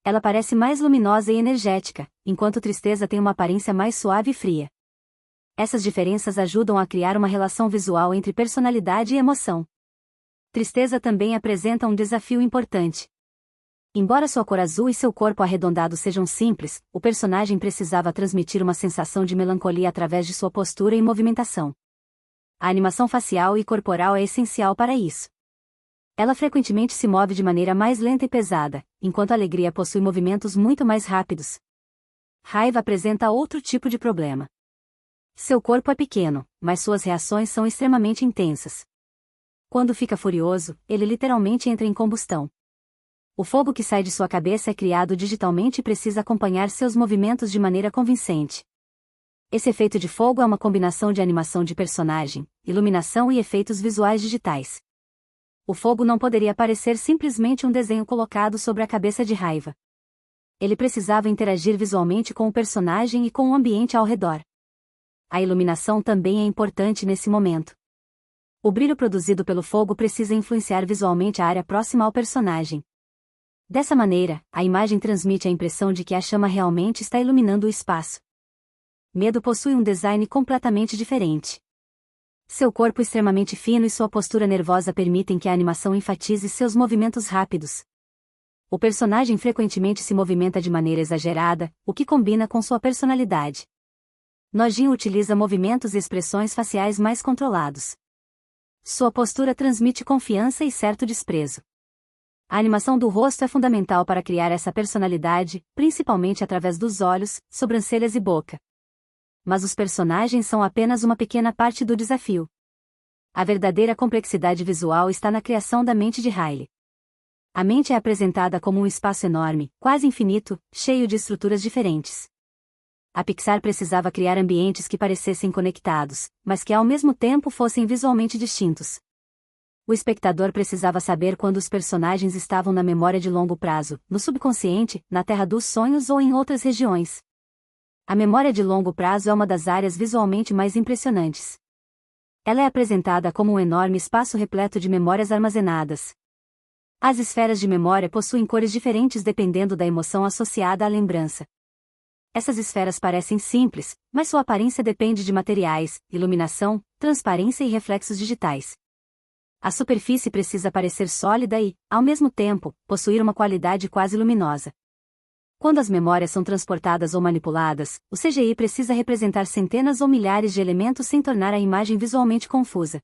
Ela parece mais luminosa e energética, enquanto Tristeza tem uma aparência mais suave e fria. Essas diferenças ajudam a criar uma relação visual entre personalidade e emoção. Tristeza também apresenta um desafio importante. Embora sua cor azul e seu corpo arredondado sejam simples, o personagem precisava transmitir uma sensação de melancolia através de sua postura e movimentação. A animação facial e corporal é essencial para isso. Ela frequentemente se move de maneira mais lenta e pesada, enquanto a Alegria possui movimentos muito mais rápidos. Raiva apresenta outro tipo de problema. Seu corpo é pequeno, mas suas reações são extremamente intensas. Quando fica furioso, ele literalmente entra em combustão. O fogo que sai de sua cabeça é criado digitalmente e precisa acompanhar seus movimentos de maneira convincente. Esse efeito de fogo é uma combinação de animação de personagem, iluminação e efeitos visuais digitais. O fogo não poderia parecer simplesmente um desenho colocado sobre a cabeça de Raiva. Ele precisava interagir visualmente com o personagem e com o ambiente ao redor. A iluminação também é importante nesse momento. O brilho produzido pelo fogo precisa influenciar visualmente a área próxima ao personagem. Dessa maneira, a imagem transmite a impressão de que a chama realmente está iluminando o espaço. Medo possui um design completamente diferente. Seu corpo extremamente fino e sua postura nervosa permitem que a animação enfatize seus movimentos rápidos. O personagem frequentemente se movimenta de maneira exagerada, o que combina com sua personalidade. Nojinho utiliza movimentos e expressões faciais mais controlados. Sua postura transmite confiança e certo desprezo. A animação do rosto é fundamental para criar essa personalidade, principalmente através dos olhos, sobrancelhas e boca. Mas os personagens são apenas uma pequena parte do desafio. A verdadeira complexidade visual está na criação da mente de Riley. A mente é apresentada como um espaço enorme, quase infinito, cheio de estruturas diferentes. A Pixar precisava criar ambientes que parecessem conectados, mas que ao mesmo tempo fossem visualmente distintos. O espectador precisava saber quando os personagens estavam na memória de longo prazo, no subconsciente, na terra dos sonhos ou em outras regiões. A memória de longo prazo é uma das áreas visualmente mais impressionantes. Ela é apresentada como um enorme espaço repleto de memórias armazenadas. As esferas de memória possuem cores diferentes dependendo da emoção associada à lembrança. Essas esferas parecem simples, mas sua aparência depende de materiais, iluminação, transparência e reflexos digitais. A superfície precisa parecer sólida e, ao mesmo tempo, possuir uma qualidade quase luminosa. Quando as memórias são transportadas ou manipuladas, o CGI precisa representar centenas ou milhares de elementos sem tornar a imagem visualmente confusa.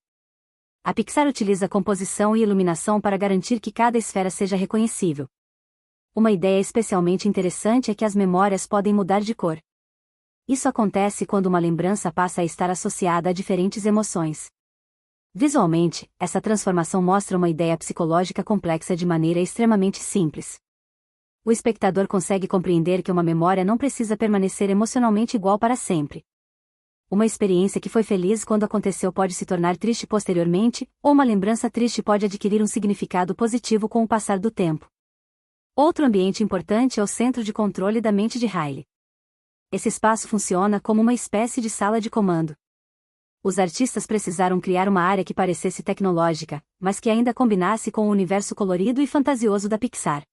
A Pixar utiliza composição e iluminação para garantir que cada esfera seja reconhecível. Uma ideia especialmente interessante é que as memórias podem mudar de cor. Isso acontece quando uma lembrança passa a estar associada a diferentes emoções. Visualmente, essa transformação mostra uma ideia psicológica complexa de maneira extremamente simples. O espectador consegue compreender que uma memória não precisa permanecer emocionalmente igual para sempre. Uma experiência que foi feliz quando aconteceu pode se tornar triste posteriormente, ou uma lembrança triste pode adquirir um significado positivo com o passar do tempo. Outro ambiente importante é o centro de controle da mente de Riley. Esse espaço funciona como uma espécie de sala de comando. Os artistas precisaram criar uma área que parecesse tecnológica, mas que ainda combinasse com o universo colorido e fantasioso da Pixar.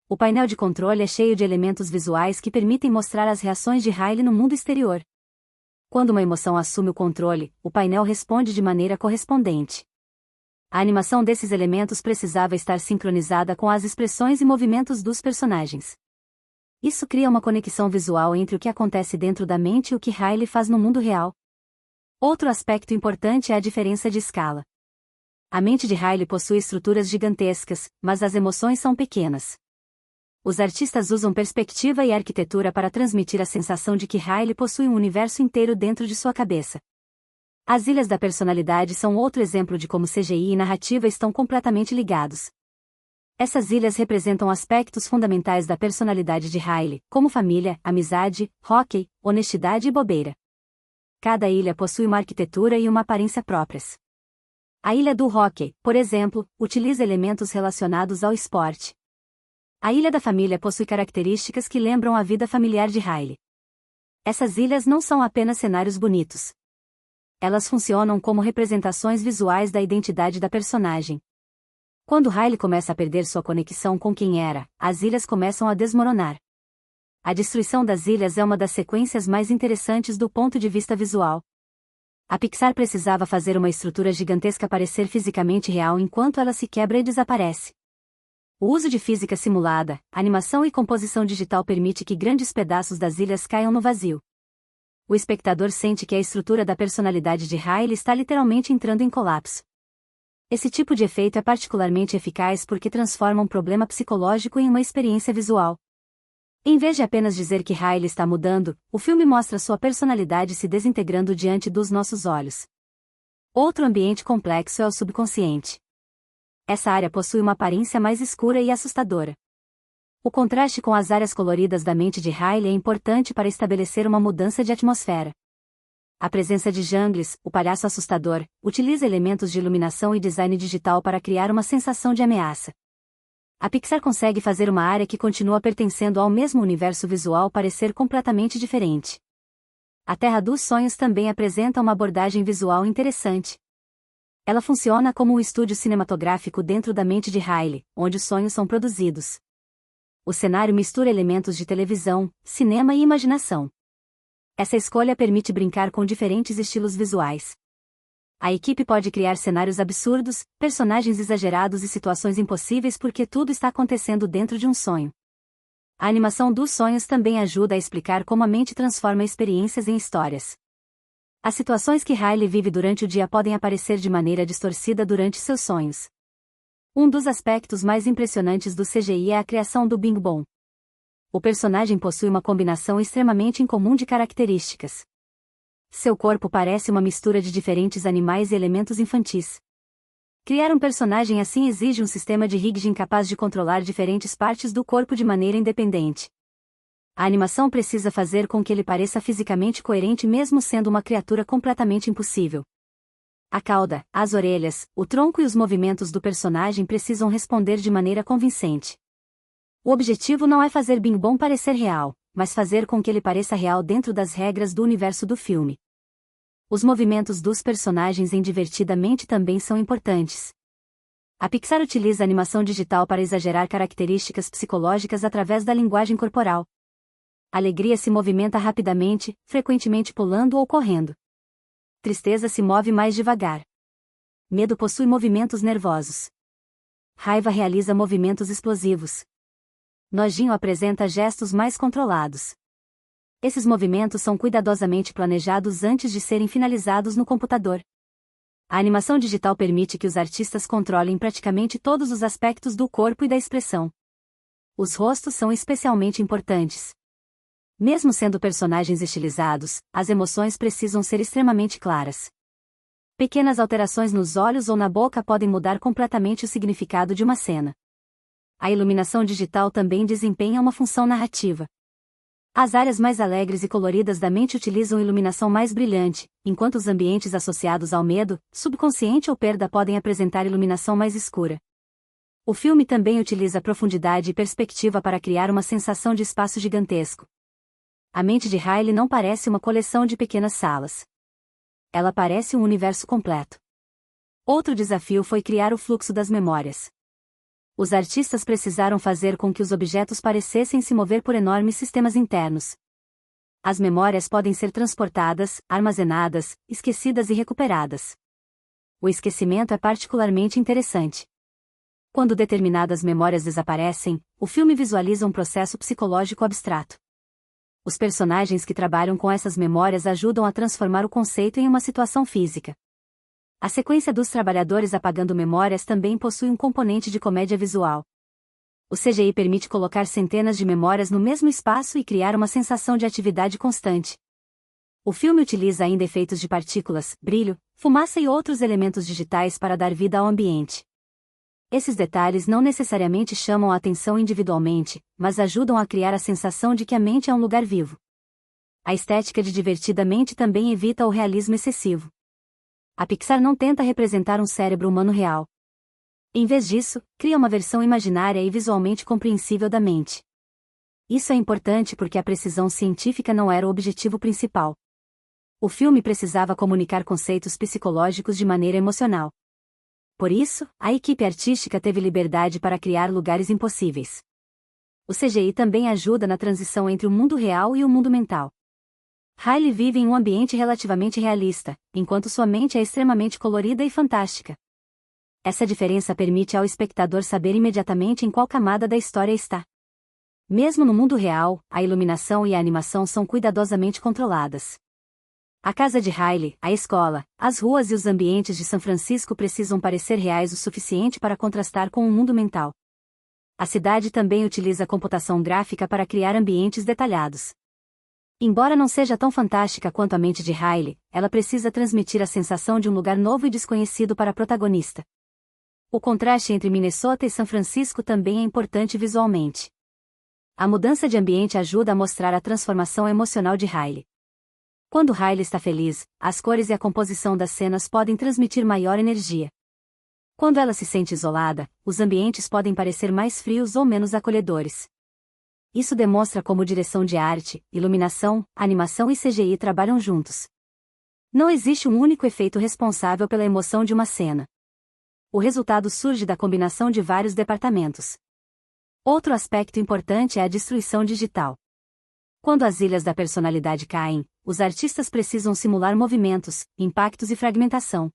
O painel de controle é cheio de elementos visuais que permitem mostrar as reações de Riley no mundo exterior. Quando uma emoção assume o controle, o painel responde de maneira correspondente. A animação desses elementos precisava estar sincronizada com as expressões e movimentos dos personagens. Isso cria uma conexão visual entre o que acontece dentro da mente e o que Riley faz no mundo real. Outro aspecto importante é a diferença de escala. A mente de Riley possui estruturas gigantescas, mas as emoções são pequenas. Os artistas usam perspectiva e arquitetura para transmitir a sensação de que Riley possui um universo inteiro dentro de sua cabeça. As ilhas da personalidade são outro exemplo de como CGI e narrativa estão completamente ligados. Essas ilhas representam aspectos fundamentais da personalidade de Riley, como família, amizade, hóquei, honestidade e bobeira. Cada ilha possui uma arquitetura e uma aparência próprias. A ilha do hóquei, por exemplo, utiliza elementos relacionados ao esporte. A ilha da família possui características que lembram a vida familiar de Riley. Essas ilhas não são apenas cenários bonitos. Elas funcionam como representações visuais da identidade da personagem. Quando Riley começa a perder sua conexão com quem era, as ilhas começam a desmoronar. A destruição das ilhas é uma das sequências mais interessantes do ponto de vista visual. A Pixar precisava fazer uma estrutura gigantesca parecer fisicamente real enquanto ela se quebra e desaparece. O uso de física simulada, animação e composição digital permite que grandes pedaços das ilhas caiam no vazio. O espectador sente que a estrutura da personalidade de Riley está literalmente entrando em colapso. Esse tipo de efeito é particularmente eficaz porque transforma um problema psicológico em uma experiência visual. Em vez de apenas dizer que Riley está mudando, o filme mostra sua personalidade se desintegrando diante dos nossos olhos. Outro ambiente complexo é o subconsciente. Essa área possui uma aparência mais escura e assustadora. O contraste com as áreas coloridas da mente de Riley é importante para estabelecer uma mudança de atmosfera. A presença de Jungles, o palhaço assustador, utiliza elementos de iluminação e design digital para criar uma sensação de ameaça. A Pixar consegue fazer uma área que continua pertencendo ao mesmo universo visual parecer completamente diferente. A Terra dos Sonhos também apresenta uma abordagem visual interessante. Ela funciona como um estúdio cinematográfico dentro da mente de Riley, onde os sonhos são produzidos. O cenário mistura elementos de televisão, cinema e imaginação. Essa escolha permite brincar com diferentes estilos visuais. A equipe pode criar cenários absurdos, personagens exagerados e situações impossíveis porque tudo está acontecendo dentro de um sonho. A animação dos sonhos também ajuda a explicar como a mente transforma experiências em histórias. As situações que Riley vive durante o dia podem aparecer de maneira distorcida durante seus sonhos. Um dos aspectos mais impressionantes do CGI é a criação do Bing Bong. O personagem possui uma combinação extremamente incomum de características. Seu corpo parece uma mistura de diferentes animais e elementos infantis. Criar um personagem assim exige um sistema de rigging capaz de controlar diferentes partes do corpo de maneira independente. A animação precisa fazer com que ele pareça fisicamente coerente mesmo sendo uma criatura completamente impossível. A cauda, as orelhas, o tronco e os movimentos do personagem precisam responder de maneira convincente. O objetivo não é fazer Bing Bong parecer real, mas fazer com que ele pareça real dentro das regras do universo do filme. Os movimentos dos personagens em Divertidamente também são importantes. A Pixar utiliza animação digital para exagerar características psicológicas através da linguagem corporal. A alegria se movimenta rapidamente, frequentemente pulando ou correndo. Tristeza se move mais devagar. Medo possui movimentos nervosos. Raiva realiza movimentos explosivos. Nojinho apresenta gestos mais controlados. Esses movimentos são cuidadosamente planejados antes de serem finalizados no computador. A animação digital permite que os artistas controlem praticamente todos os aspectos do corpo e da expressão. Os rostos são especialmente importantes. Mesmo sendo personagens estilizados, as emoções precisam ser extremamente claras. Pequenas alterações nos olhos ou na boca podem mudar completamente o significado de uma cena. A iluminação digital também desempenha uma função narrativa. As áreas mais alegres e coloridas da mente utilizam iluminação mais brilhante, enquanto os ambientes associados ao medo, subconsciente ou perda podem apresentar iluminação mais escura. O filme também utiliza profundidade e perspectiva para criar uma sensação de espaço gigantesco. A mente de Riley não parece uma coleção de pequenas salas. Ela parece um universo completo. Outro desafio foi criar o fluxo das memórias. Os artistas precisaram fazer com que os objetos parecessem se mover por enormes sistemas internos. As memórias podem ser transportadas, armazenadas, esquecidas e recuperadas. O esquecimento é particularmente interessante. Quando determinadas memórias desaparecem, o filme visualiza um processo psicológico abstrato. Os personagens que trabalham com essas memórias ajudam a transformar o conceito em uma situação física. A sequência dos trabalhadores apagando memórias também possui um componente de comédia visual. O CGI permite colocar centenas de memórias no mesmo espaço e criar uma sensação de atividade constante. O filme utiliza ainda efeitos de partículas, brilho, fumaça e outros elementos digitais para dar vida ao ambiente. Esses detalhes não necessariamente chamam a atenção individualmente, mas ajudam a criar a sensação de que a mente é um lugar vivo. A estética de Divertidamente também evita o realismo excessivo. A Pixar não tenta representar um cérebro humano real. Em vez disso, cria uma versão imaginária e visualmente compreensível da mente. Isso é importante porque a precisão científica não era o objetivo principal. O filme precisava comunicar conceitos psicológicos de maneira emocional. Por isso, a equipe artística teve liberdade para criar lugares impossíveis. O CGI também ajuda na transição entre o mundo real e o mundo mental. Riley vive em um ambiente relativamente realista, enquanto sua mente é extremamente colorida e fantástica. Essa diferença permite ao espectador saber imediatamente em qual camada da história está. Mesmo no mundo real, a iluminação e a animação são cuidadosamente controladas. A casa de Riley, a escola, as ruas e os ambientes de São Francisco precisam parecer reais o suficiente para contrastar com o mundo mental. A cidade também utiliza computação gráfica para criar ambientes detalhados. Embora não seja tão fantástica quanto a mente de Riley, ela precisa transmitir a sensação de um lugar novo e desconhecido para a protagonista. O contraste entre Minnesota e São Francisco também é importante visualmente. A mudança de ambiente ajuda a mostrar a transformação emocional de Riley. Quando Riley está feliz, as cores e a composição das cenas podem transmitir maior energia. Quando ela se sente isolada, os ambientes podem parecer mais frios ou menos acolhedores. Isso demonstra como direção de arte, iluminação, animação e CGI trabalham juntos. Não existe um único efeito responsável pela emoção de uma cena. O resultado surge da combinação de vários departamentos. Outro aspecto importante é a destruição digital. Quando as ilhas da personalidade caem, os artistas precisam simular movimentos, impactos e fragmentação.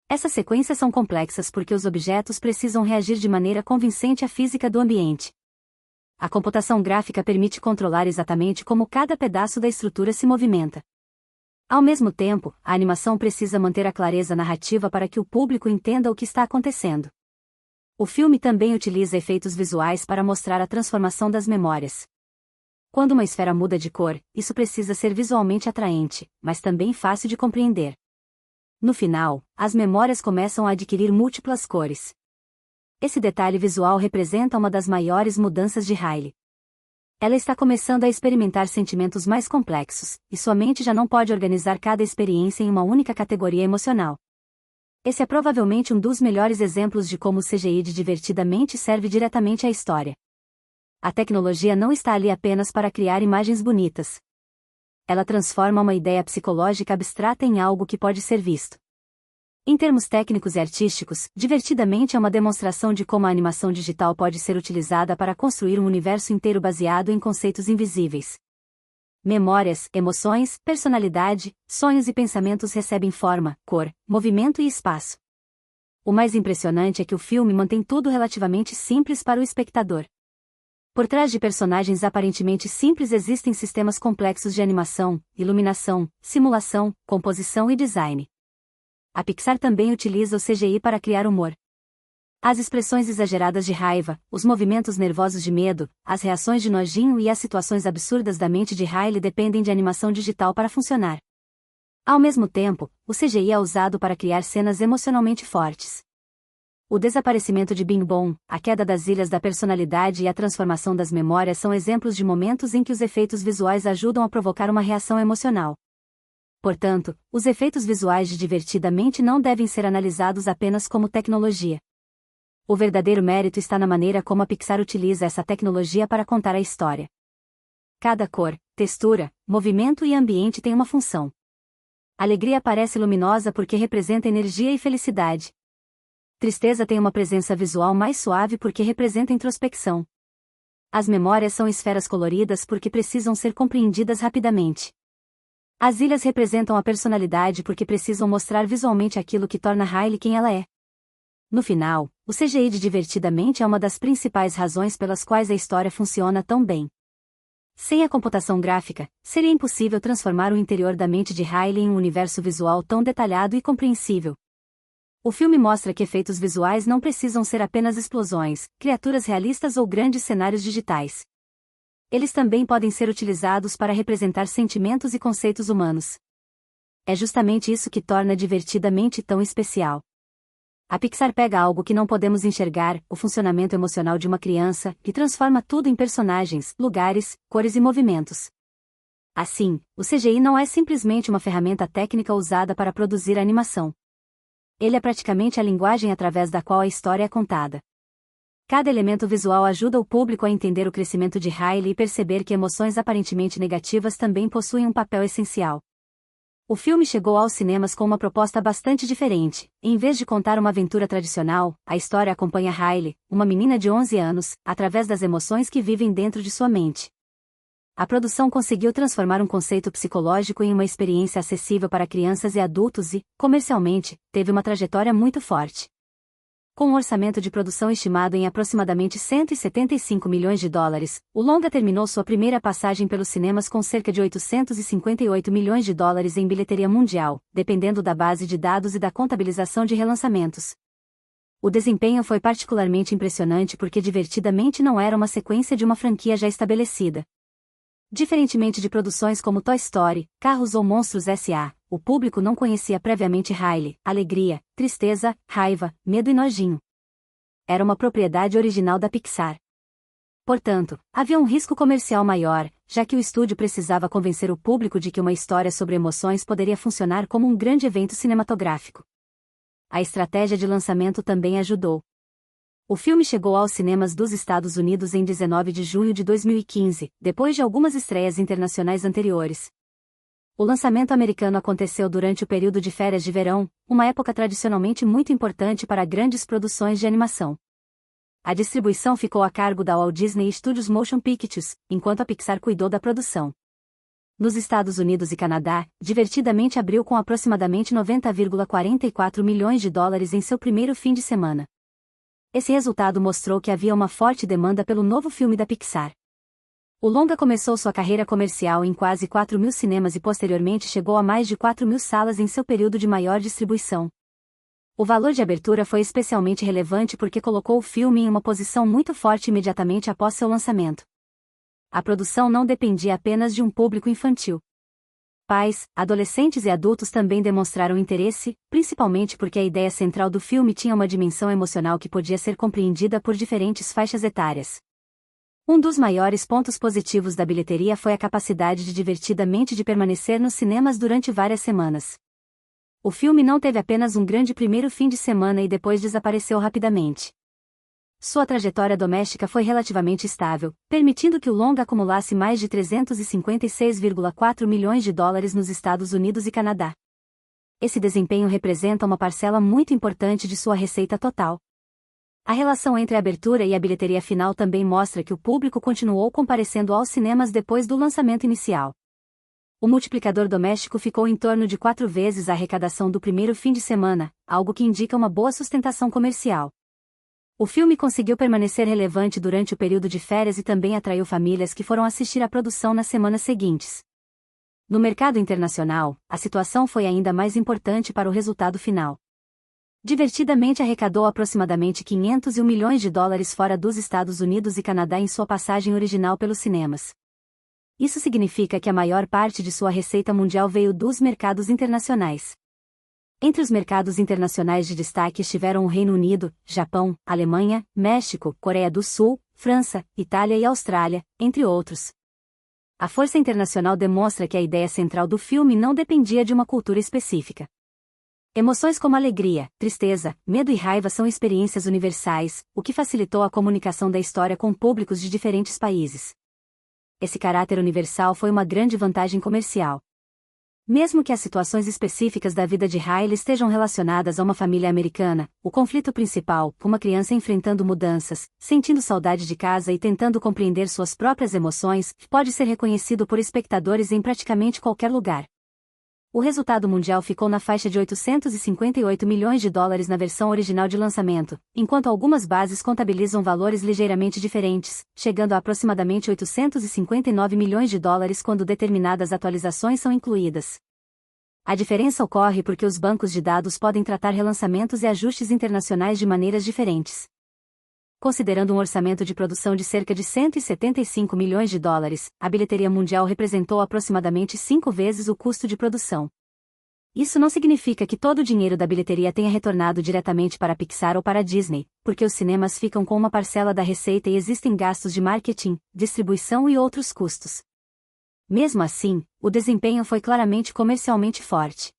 Essas sequências são complexas porque os objetos precisam reagir de maneira convincente à física do ambiente. A computação gráfica permite controlar exatamente como cada pedaço da estrutura se movimenta. Ao mesmo tempo, a animação precisa manter a clareza narrativa para que o público entenda o que está acontecendo. O filme também utiliza efeitos visuais para mostrar a transformação das memórias. Quando uma esfera muda de cor, isso precisa ser visualmente atraente, mas também fácil de compreender. No final, as memórias começam a adquirir múltiplas cores. Esse detalhe visual representa uma das maiores mudanças de Riley. Ela está começando a experimentar sentimentos mais complexos, e sua mente já não pode organizar cada experiência em uma única categoria emocional. Esse é provavelmente um dos melhores exemplos de como o CGI de Divertidamente serve diretamente à história. A tecnologia não está ali apenas para criar imagens bonitas. Ela transforma uma ideia psicológica abstrata em algo que pode ser visto. Em termos técnicos e artísticos, Divertidamente é uma demonstração de como a animação digital pode ser utilizada para construir um universo inteiro baseado em conceitos invisíveis. Memórias, emoções, personalidade, sonhos e pensamentos recebem forma, cor, movimento e espaço. O mais impressionante é que o filme mantém tudo relativamente simples para o espectador. Por trás de personagens aparentemente simples existem sistemas complexos de animação, iluminação, simulação, composição e design. A Pixar também utiliza o CGI para criar humor. As expressões exageradas de raiva, os movimentos nervosos de medo, as reações de nojinho e as situações absurdas da mente de Riley dependem de animação digital para funcionar. Ao mesmo tempo, o CGI é usado para criar cenas emocionalmente fortes. O desaparecimento de Bing Bong, a queda das ilhas da personalidade e a transformação das memórias são exemplos de momentos em que os efeitos visuais ajudam a provocar uma reação emocional. Portanto, os efeitos visuais de Divertidamente não devem ser analisados apenas como tecnologia. O verdadeiro mérito está na maneira como a Pixar utiliza essa tecnologia para contar a história. Cada cor, textura, movimento e ambiente tem uma função. Alegria parece luminosa porque representa energia e felicidade. Tristeza tem uma presença visual mais suave porque representa introspecção. As memórias são esferas coloridas porque precisam ser compreendidas rapidamente. As ilhas representam a personalidade porque precisam mostrar visualmente aquilo que torna Riley quem ela é. No final, o CGI de Divertidamente é uma das principais razões pelas quais a história funciona tão bem. Sem a computação gráfica, seria impossível transformar o interior da mente de Riley em um universo visual tão detalhado e compreensível. O filme mostra que efeitos visuais não precisam ser apenas explosões, criaturas realistas ou grandes cenários digitais. Eles também podem ser utilizados para representar sentimentos e conceitos humanos. É justamente isso que torna Divertidamente tão especial. A Pixar pega algo que não podemos enxergar, o funcionamento emocional de uma criança, e transforma tudo em personagens, lugares, cores e movimentos. Assim, o CGI não é simplesmente uma ferramenta técnica usada para produzir a animação. Ele é praticamente a linguagem através da qual a história é contada. Cada elemento visual ajuda o público a entender o crescimento de Riley e perceber que emoções aparentemente negativas também possuem um papel essencial. O filme chegou aos cinemas com uma proposta bastante diferente. Em vez de contar uma aventura tradicional, a história acompanha Riley, uma menina de 11 anos, através das emoções que vivem dentro de sua mente. A produção conseguiu transformar um conceito psicológico em uma experiência acessível para crianças e adultos e, comercialmente, teve uma trajetória muito forte. Com um orçamento de produção estimado em aproximadamente US$ 175 milhões, o longa terminou sua primeira passagem pelos cinemas com cerca de US$ 858 milhões em bilheteria mundial, dependendo da base de dados e da contabilização de relançamentos. O desempenho foi particularmente impressionante porque Divertidamente não era uma sequência de uma franquia já estabelecida. Diferentemente de produções como Toy Story, Carros ou Monstros S.A., o público não conhecia previamente Riley, alegria, tristeza, raiva, medo e nojinho. Era uma propriedade original da Pixar. Portanto, havia um risco comercial maior, já que o estúdio precisava convencer o público de que uma história sobre emoções poderia funcionar como um grande evento cinematográfico. A estratégia de lançamento também ajudou. O filme chegou aos cinemas dos Estados Unidos em 19 de junho de 2015, depois de algumas estreias internacionais anteriores. O lançamento americano aconteceu durante o período de férias de verão, uma época tradicionalmente muito importante para grandes produções de animação. A distribuição ficou a cargo da Walt Disney Studios Motion Pictures, enquanto a Pixar cuidou da produção. Nos Estados Unidos e Canadá, Divertidamente abriu com aproximadamente US$ 90,44 milhões em seu primeiro fim de semana. Esse resultado mostrou que havia uma forte demanda pelo novo filme da Pixar. O longa começou sua carreira comercial em quase 4.000 cinemas e posteriormente chegou a mais de 4.000 salas em seu período de maior distribuição. O valor de abertura foi especialmente relevante porque colocou o filme em uma posição muito forte imediatamente após seu lançamento. A produção não dependia apenas de um público infantil. Pais, adolescentes e adultos também demonstraram interesse, principalmente porque a ideia central do filme tinha uma dimensão emocional que podia ser compreendida por diferentes faixas etárias. Um dos maiores pontos positivos da bilheteria foi a capacidade de Divertidamente de permanecer nos cinemas durante várias semanas. O filme não teve apenas um grande primeiro fim de semana e depois desapareceu rapidamente. Sua trajetória doméstica foi relativamente estável, permitindo que o longa acumulasse mais de US$ 356,4 milhões nos Estados Unidos e Canadá. Esse desempenho representa uma parcela muito importante de sua receita total. A relação entre a abertura e a bilheteria final também mostra que o público continuou comparecendo aos cinemas depois do lançamento inicial. O multiplicador doméstico ficou em torno de 4 vezes a arrecadação do primeiro fim de semana, algo que indica uma boa sustentação comercial. O filme conseguiu permanecer relevante durante o período de férias e também atraiu famílias que foram assistir à produção nas semanas seguintes. No mercado internacional, a situação foi ainda mais importante para o resultado final. Divertidamente arrecadou aproximadamente US$ 501 milhões fora dos Estados Unidos e Canadá em sua passagem original pelos cinemas. Isso significa que a maior parte de sua receita mundial veio dos mercados internacionais. Entre os mercados internacionais de destaque estiveram o Reino Unido, Japão, Alemanha, México, Coreia do Sul, França, Itália e Austrália, entre outros. A força internacional demonstra que a ideia central do filme não dependia de uma cultura específica. Emoções como alegria, tristeza, medo e raiva são experiências universais, o que facilitou a comunicação da história com públicos de diferentes países. Esse caráter universal foi uma grande vantagem comercial. Mesmo que as situações específicas da vida de Riley estejam relacionadas a uma família americana, o conflito principal, uma criança enfrentando mudanças, sentindo saudade de casa e tentando compreender suas próprias emoções, pode ser reconhecido por espectadores em praticamente qualquer lugar. O resultado mundial ficou na faixa de 858 milhões de dólares na versão original de lançamento, enquanto algumas bases contabilizam valores ligeiramente diferentes, chegando a aproximadamente 859 milhões de dólares quando determinadas atualizações são incluídas. A diferença ocorre porque os bancos de dados podem tratar relançamentos e ajustes internacionais de maneiras diferentes. Considerando um orçamento de produção de cerca de 175 milhões de dólares, a bilheteria mundial representou aproximadamente 5 vezes o custo de produção. Isso não significa que todo o dinheiro da bilheteria tenha retornado diretamente para a Pixar ou para a Disney, porque os cinemas ficam com uma parcela da receita e existem gastos de marketing, distribuição e outros custos. Mesmo assim, o desempenho foi claramente comercialmente forte.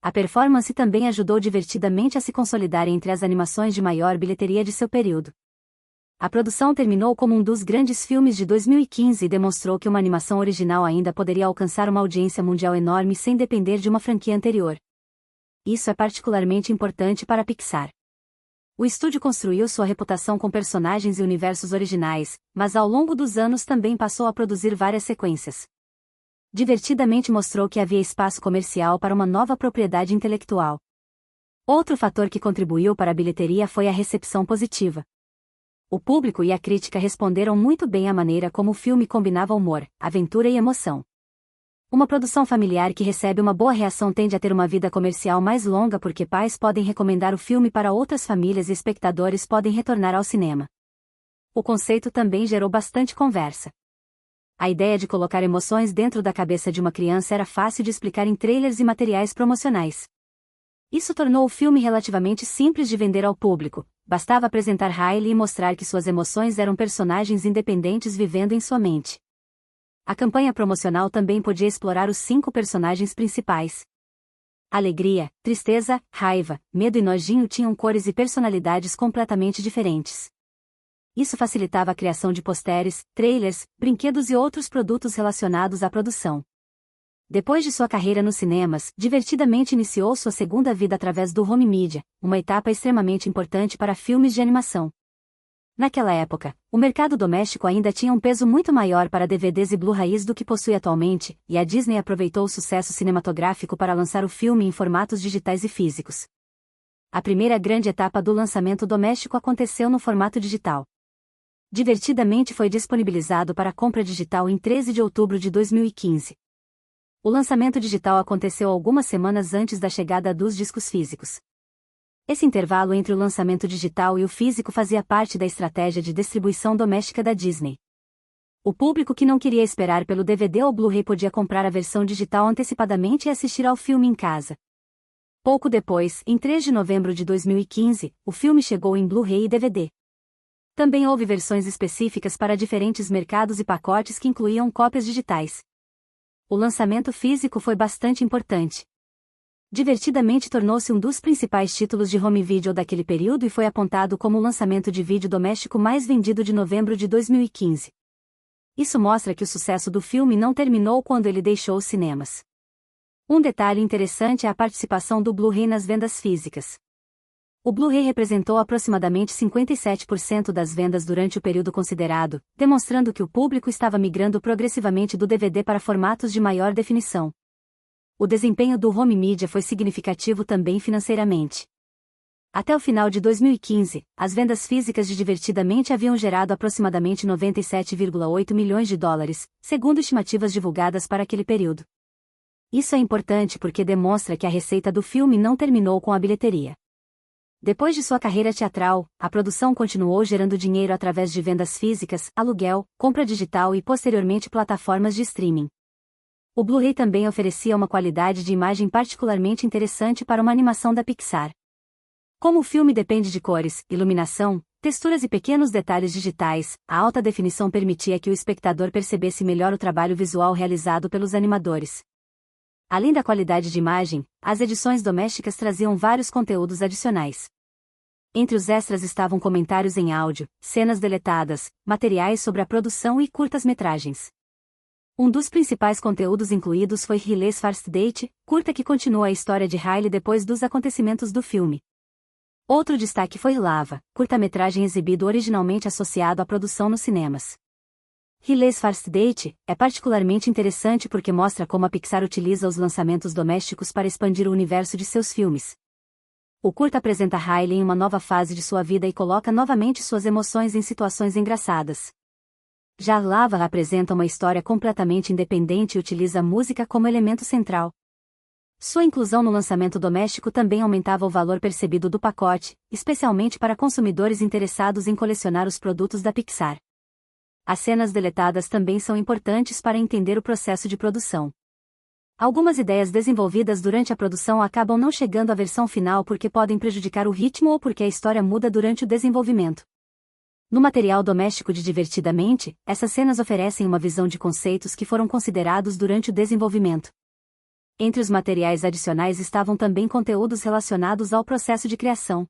A performance também ajudou divertidamente a se consolidar entre as animações de maior bilheteria de seu período. A produção terminou como um dos grandes filmes de 2015 e demonstrou que uma animação original ainda poderia alcançar uma audiência mundial enorme sem depender de uma franquia anterior. Isso é particularmente importante para a Pixar. O estúdio construiu sua reputação com personagens e universos originais, mas ao longo dos anos também passou a produzir várias sequências. Divertidamente mostrou que havia espaço comercial para uma nova propriedade intelectual. Outro fator que contribuiu para a bilheteria foi a recepção positiva. O público e a crítica responderam muito bem à maneira como o filme combinava humor, aventura e emoção. Uma produção familiar que recebe uma boa reação tende a ter uma vida comercial mais longa porque pais podem recomendar o filme para outras famílias e espectadores podem retornar ao cinema. O conceito também gerou bastante conversa. A ideia de colocar emoções dentro da cabeça de uma criança era fácil de explicar em trailers e materiais promocionais. Isso tornou o filme relativamente simples de vender ao público, bastava apresentar Riley e mostrar que suas emoções eram personagens independentes vivendo em sua mente. A campanha promocional também podia explorar os 5 personagens principais. Alegria, tristeza, raiva, medo e nojinho tinham cores e personalidades completamente diferentes. Isso facilitava a criação de posteres, trailers, brinquedos e outros produtos relacionados à produção. Depois de sua carreira nos cinemas, divertidamente iniciou sua segunda vida através do home media, uma etapa extremamente importante para filmes de animação. Naquela época, o mercado doméstico ainda tinha um peso muito maior para DVDs e Blu-rays do que possui atualmente, e a Disney aproveitou o sucesso cinematográfico para lançar o filme em formatos digitais e físicos. A primeira grande etapa do lançamento doméstico aconteceu no formato digital. Divertidamente foi disponibilizado para compra digital em 13 de outubro de 2015. O lançamento digital aconteceu algumas semanas antes da chegada dos discos físicos. Esse intervalo entre o lançamento digital e o físico fazia parte da estratégia de distribuição doméstica da Disney. O público que não queria esperar pelo DVD ou Blu-ray podia comprar a versão digital antecipadamente e assistir ao filme em casa. Pouco depois, em 3 de novembro de 2015, o filme chegou em Blu-ray e DVD. Também houve versões específicas para diferentes mercados e pacotes que incluíam cópias digitais. O lançamento físico foi bastante importante. Divertidamente tornou-se um dos principais títulos de home video daquele período e foi apontado como o lançamento de vídeo doméstico mais vendido de novembro de 2015. Isso mostra que o sucesso do filme não terminou quando ele deixou os cinemas. Um detalhe interessante é a participação do Blu-ray nas vendas físicas. O Blu-ray representou aproximadamente 57% das vendas durante o período considerado, demonstrando que o público estava migrando progressivamente do DVD para formatos de maior definição. O desempenho do home media foi significativo também financeiramente. Até o final de 2015, as vendas físicas de Divertidamente haviam gerado aproximadamente 97,8 milhões de dólares, segundo estimativas divulgadas para aquele período. Isso é importante porque demonstra que a receita do filme não terminou com a bilheteria. Depois de sua carreira teatral, a produção continuou gerando dinheiro através de vendas físicas, aluguel, compra digital e posteriormente plataformas de streaming. O Blu-ray também oferecia uma qualidade de imagem particularmente interessante para uma animação da Pixar. Como o filme depende de cores, iluminação, texturas e pequenos detalhes digitais, a alta definição permitia que o espectador percebesse melhor o trabalho visual realizado pelos animadores. Além da qualidade de imagem, as edições domésticas traziam vários conteúdos adicionais. Entre os extras estavam comentários em áudio, cenas deletadas, materiais sobre a produção e curtas-metragens. Um dos principais conteúdos incluídos foi Riley's First Date, curta que continua a história de Riley depois dos acontecimentos do filme. Outro destaque foi Lava, curta-metragem exibido originalmente associado à produção nos cinemas. Riley's First Date é particularmente interessante porque mostra como a Pixar utiliza os lançamentos domésticos para expandir o universo de seus filmes. O curta apresenta Riley em uma nova fase de sua vida e coloca novamente suas emoções em situações engraçadas. Já Lava apresenta uma história completamente independente e utiliza a música como elemento central. Sua inclusão no lançamento doméstico também aumentava o valor percebido do pacote, especialmente para consumidores interessados em colecionar os produtos da Pixar. As cenas deletadas também são importantes para entender o processo de produção. Algumas ideias desenvolvidas durante a produção acabam não chegando à versão final porque podem prejudicar o ritmo ou porque a história muda durante o desenvolvimento. No material doméstico de Divertidamente, essas cenas oferecem uma visão de conceitos que foram considerados durante o desenvolvimento. Entre os materiais adicionais estavam também conteúdos relacionados ao processo de criação.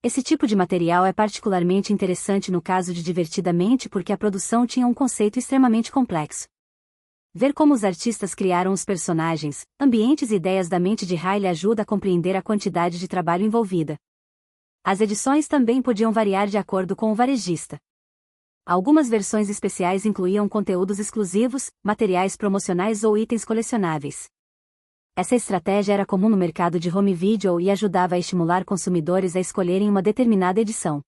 Esse tipo de material é particularmente interessante no caso de Divertidamente porque a produção tinha um conceito extremamente complexo. Ver como os artistas criaram os personagens, ambientes e ideias da mente de Riley ajuda a compreender a quantidade de trabalho envolvida. As edições também podiam variar de acordo com o varejista. Algumas versões especiais incluíam conteúdos exclusivos, materiais promocionais ou itens colecionáveis. Essa estratégia era comum no mercado de home video e ajudava a estimular consumidores a escolherem uma determinada edição.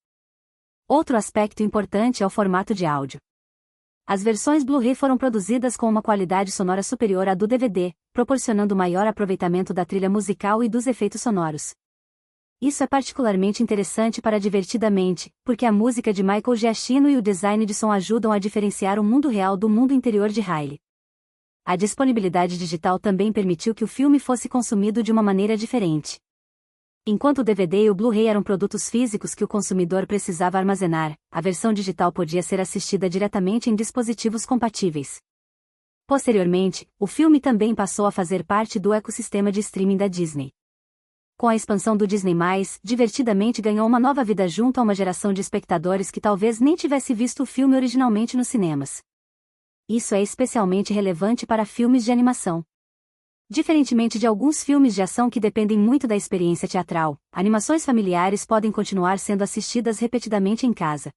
Outro aspecto importante é o formato de áudio. As versões Blu-ray foram produzidas com uma qualidade sonora superior à do DVD, proporcionando maior aproveitamento da trilha musical e dos efeitos sonoros. Isso é particularmente interessante para Divertidamente, porque a música de Michael Giacchino e o design de som ajudam a diferenciar o mundo real do mundo interior de Riley. A disponibilidade digital também permitiu que o filme fosse consumido de uma maneira diferente. Enquanto o DVD e o Blu-ray eram produtos físicos que o consumidor precisava armazenar, a versão digital podia ser assistida diretamente em dispositivos compatíveis. Posteriormente, o filme também passou a fazer parte do ecossistema de streaming da Disney. Com a expansão do Disney+, Divertidamente ganhou uma nova vida junto a uma geração de espectadores que talvez nem tivesse visto o filme originalmente nos cinemas. Isso é especialmente relevante para filmes de animação. Diferentemente de alguns filmes de ação que dependem muito da experiência teatral, animações familiares podem continuar sendo assistidas repetidamente em casa.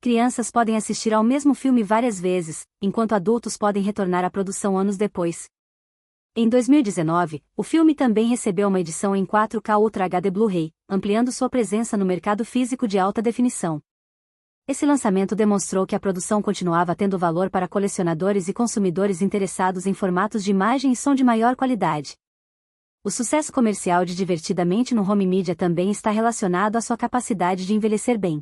Crianças podem assistir ao mesmo filme várias vezes, enquanto adultos podem retornar à produção anos depois. Em 2019, o filme também recebeu uma edição em 4K Ultra HD Blu-ray, ampliando sua presença no mercado físico de alta definição. Esse lançamento demonstrou que a produção continuava tendo valor para colecionadores e consumidores interessados em formatos de imagem e som de maior qualidade. O sucesso comercial de Divertidamente no home media também está relacionado à sua capacidade de envelhecer bem.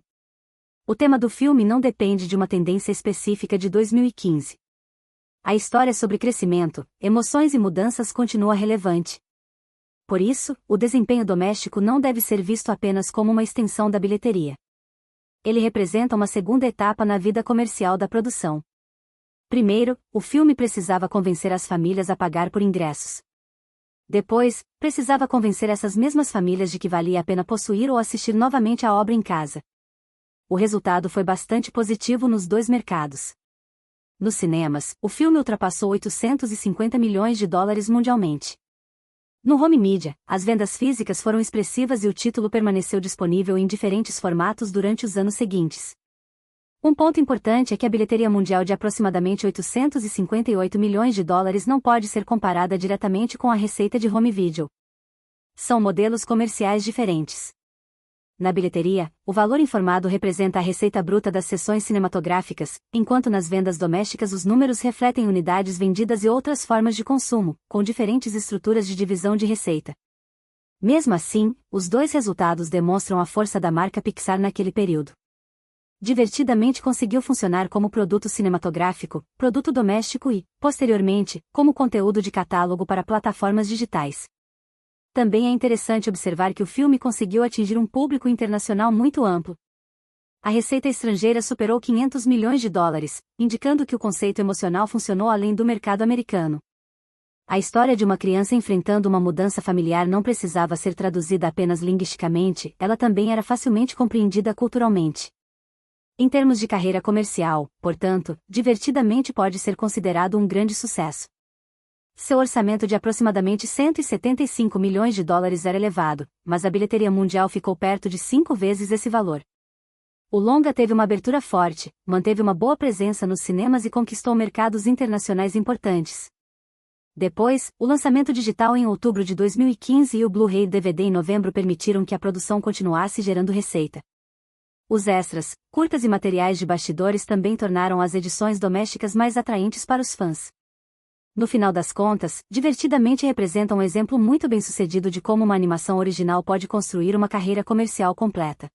O tema do filme não depende de uma tendência específica de 2015. A história sobre crescimento, emoções e mudanças continua relevante. Por isso, o desempenho doméstico não deve ser visto apenas como uma extensão da bilheteria. Ele representa uma segunda etapa na vida comercial da produção. Primeiro, o filme precisava convencer as famílias a pagar por ingressos. Depois, precisava convencer essas mesmas famílias de que valia a pena possuir ou assistir novamente a obra em casa. O resultado foi bastante positivo nos dois mercados. Nos cinemas, o filme ultrapassou 850 milhões de dólares mundialmente. No home media, as vendas físicas foram expressivas e o título permaneceu disponível em diferentes formatos durante os anos seguintes. Um ponto importante é que a bilheteria mundial de aproximadamente 858 milhões de dólares não pode ser comparada diretamente com a receita de home video. São modelos comerciais diferentes. Na bilheteria, o valor informado representa a receita bruta das sessões cinematográficas, enquanto nas vendas domésticas os números refletem unidades vendidas e outras formas de consumo, com diferentes estruturas de divisão de receita. Mesmo assim, os dois resultados demonstram a força da marca Pixar naquele período. Divertidamente conseguiu funcionar como produto cinematográfico, produto doméstico e, posteriormente, como conteúdo de catálogo para plataformas digitais. Também é interessante observar que o filme conseguiu atingir um público internacional muito amplo. A receita estrangeira superou 500 milhões de dólares, indicando que o conceito emocional funcionou além do mercado americano. A história de uma criança enfrentando uma mudança familiar não precisava ser traduzida apenas linguisticamente, ela também era facilmente compreendida culturalmente. Em termos de carreira comercial, portanto, Divertidamente pode ser considerado um grande sucesso. Seu orçamento de aproximadamente 175 milhões de dólares era elevado, mas a bilheteria mundial ficou perto de 5 vezes esse valor. O longa teve uma abertura forte, manteve uma boa presença nos cinemas e conquistou mercados internacionais importantes. Depois, o lançamento digital em outubro de 2015 e o Blu-ray DVD em novembro permitiram que a produção continuasse gerando receita. Os extras, curtas e materiais de bastidores também tornaram as edições domésticas mais atraentes para os fãs. No final das contas, Divertidamente representa um exemplo muito bem-sucedido de como uma animação original pode construir uma carreira comercial completa.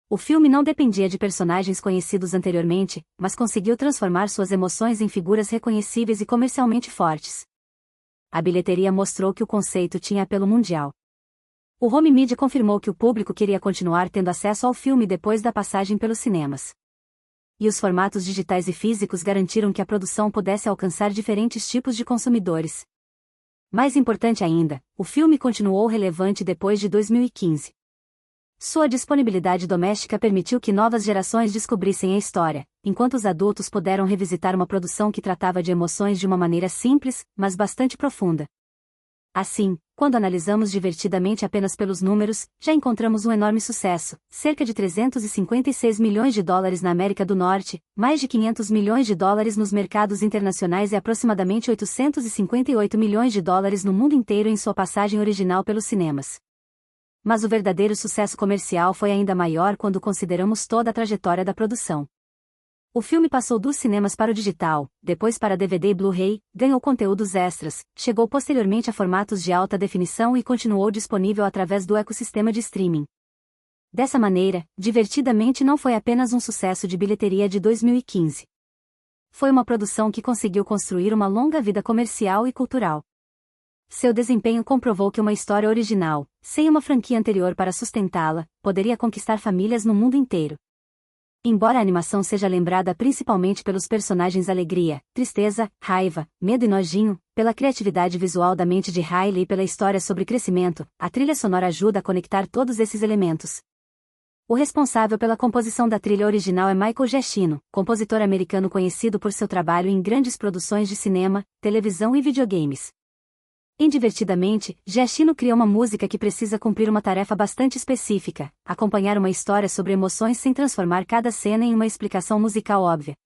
O filme não dependia de personagens conhecidos anteriormente, mas conseguiu transformar suas emoções em figuras reconhecíveis e comercialmente fortes. A bilheteria mostrou que o conceito tinha apelo mundial. O home media confirmou que o público queria continuar tendo acesso ao filme depois da passagem pelos cinemas. E os formatos digitais e físicos garantiram que a produção pudesse alcançar diferentes tipos de consumidores. Mais importante ainda, o filme continuou relevante depois de 2015. Sua disponibilidade doméstica permitiu que novas gerações descobrissem a história, enquanto os adultos puderam revisitar uma produção que tratava de emoções de uma maneira simples, mas bastante profunda. Assim, quando analisamos Divertidamente apenas pelos números, já encontramos um enorme sucesso, cerca de 356 milhões de dólares na América do Norte, mais de 500 milhões de dólares nos mercados internacionais e aproximadamente 858 milhões de dólares no mundo inteiro em sua passagem original pelos cinemas. Mas o verdadeiro sucesso comercial foi ainda maior quando consideramos toda a trajetória da produção. O filme passou dos cinemas para o digital, depois para DVD e Blu-ray, ganhou conteúdos extras, chegou posteriormente a formatos de alta definição e continuou disponível através do ecossistema de streaming. Dessa maneira, Divertidamente não foi apenas um sucesso de bilheteria de 2015. Foi uma produção que conseguiu construir uma longa vida comercial e cultural. Seu desempenho comprovou que uma história original, sem uma franquia anterior para sustentá-la, poderia conquistar famílias no mundo inteiro. Embora a animação seja lembrada principalmente pelos personagens alegria, tristeza, raiva, medo e nojinho, pela criatividade visual da mente de Riley e pela história sobre crescimento, a trilha sonora ajuda a conectar todos esses elementos. O responsável pela composição da trilha original é Michael Giacchino, compositor americano conhecido por seu trabalho em grandes produções de cinema, televisão e videogames. Em Divertidamente, Giacchino cria uma música que precisa cumprir uma tarefa bastante específica, acompanhar uma história sobre emoções sem transformar cada cena em uma explicação musical óbvia.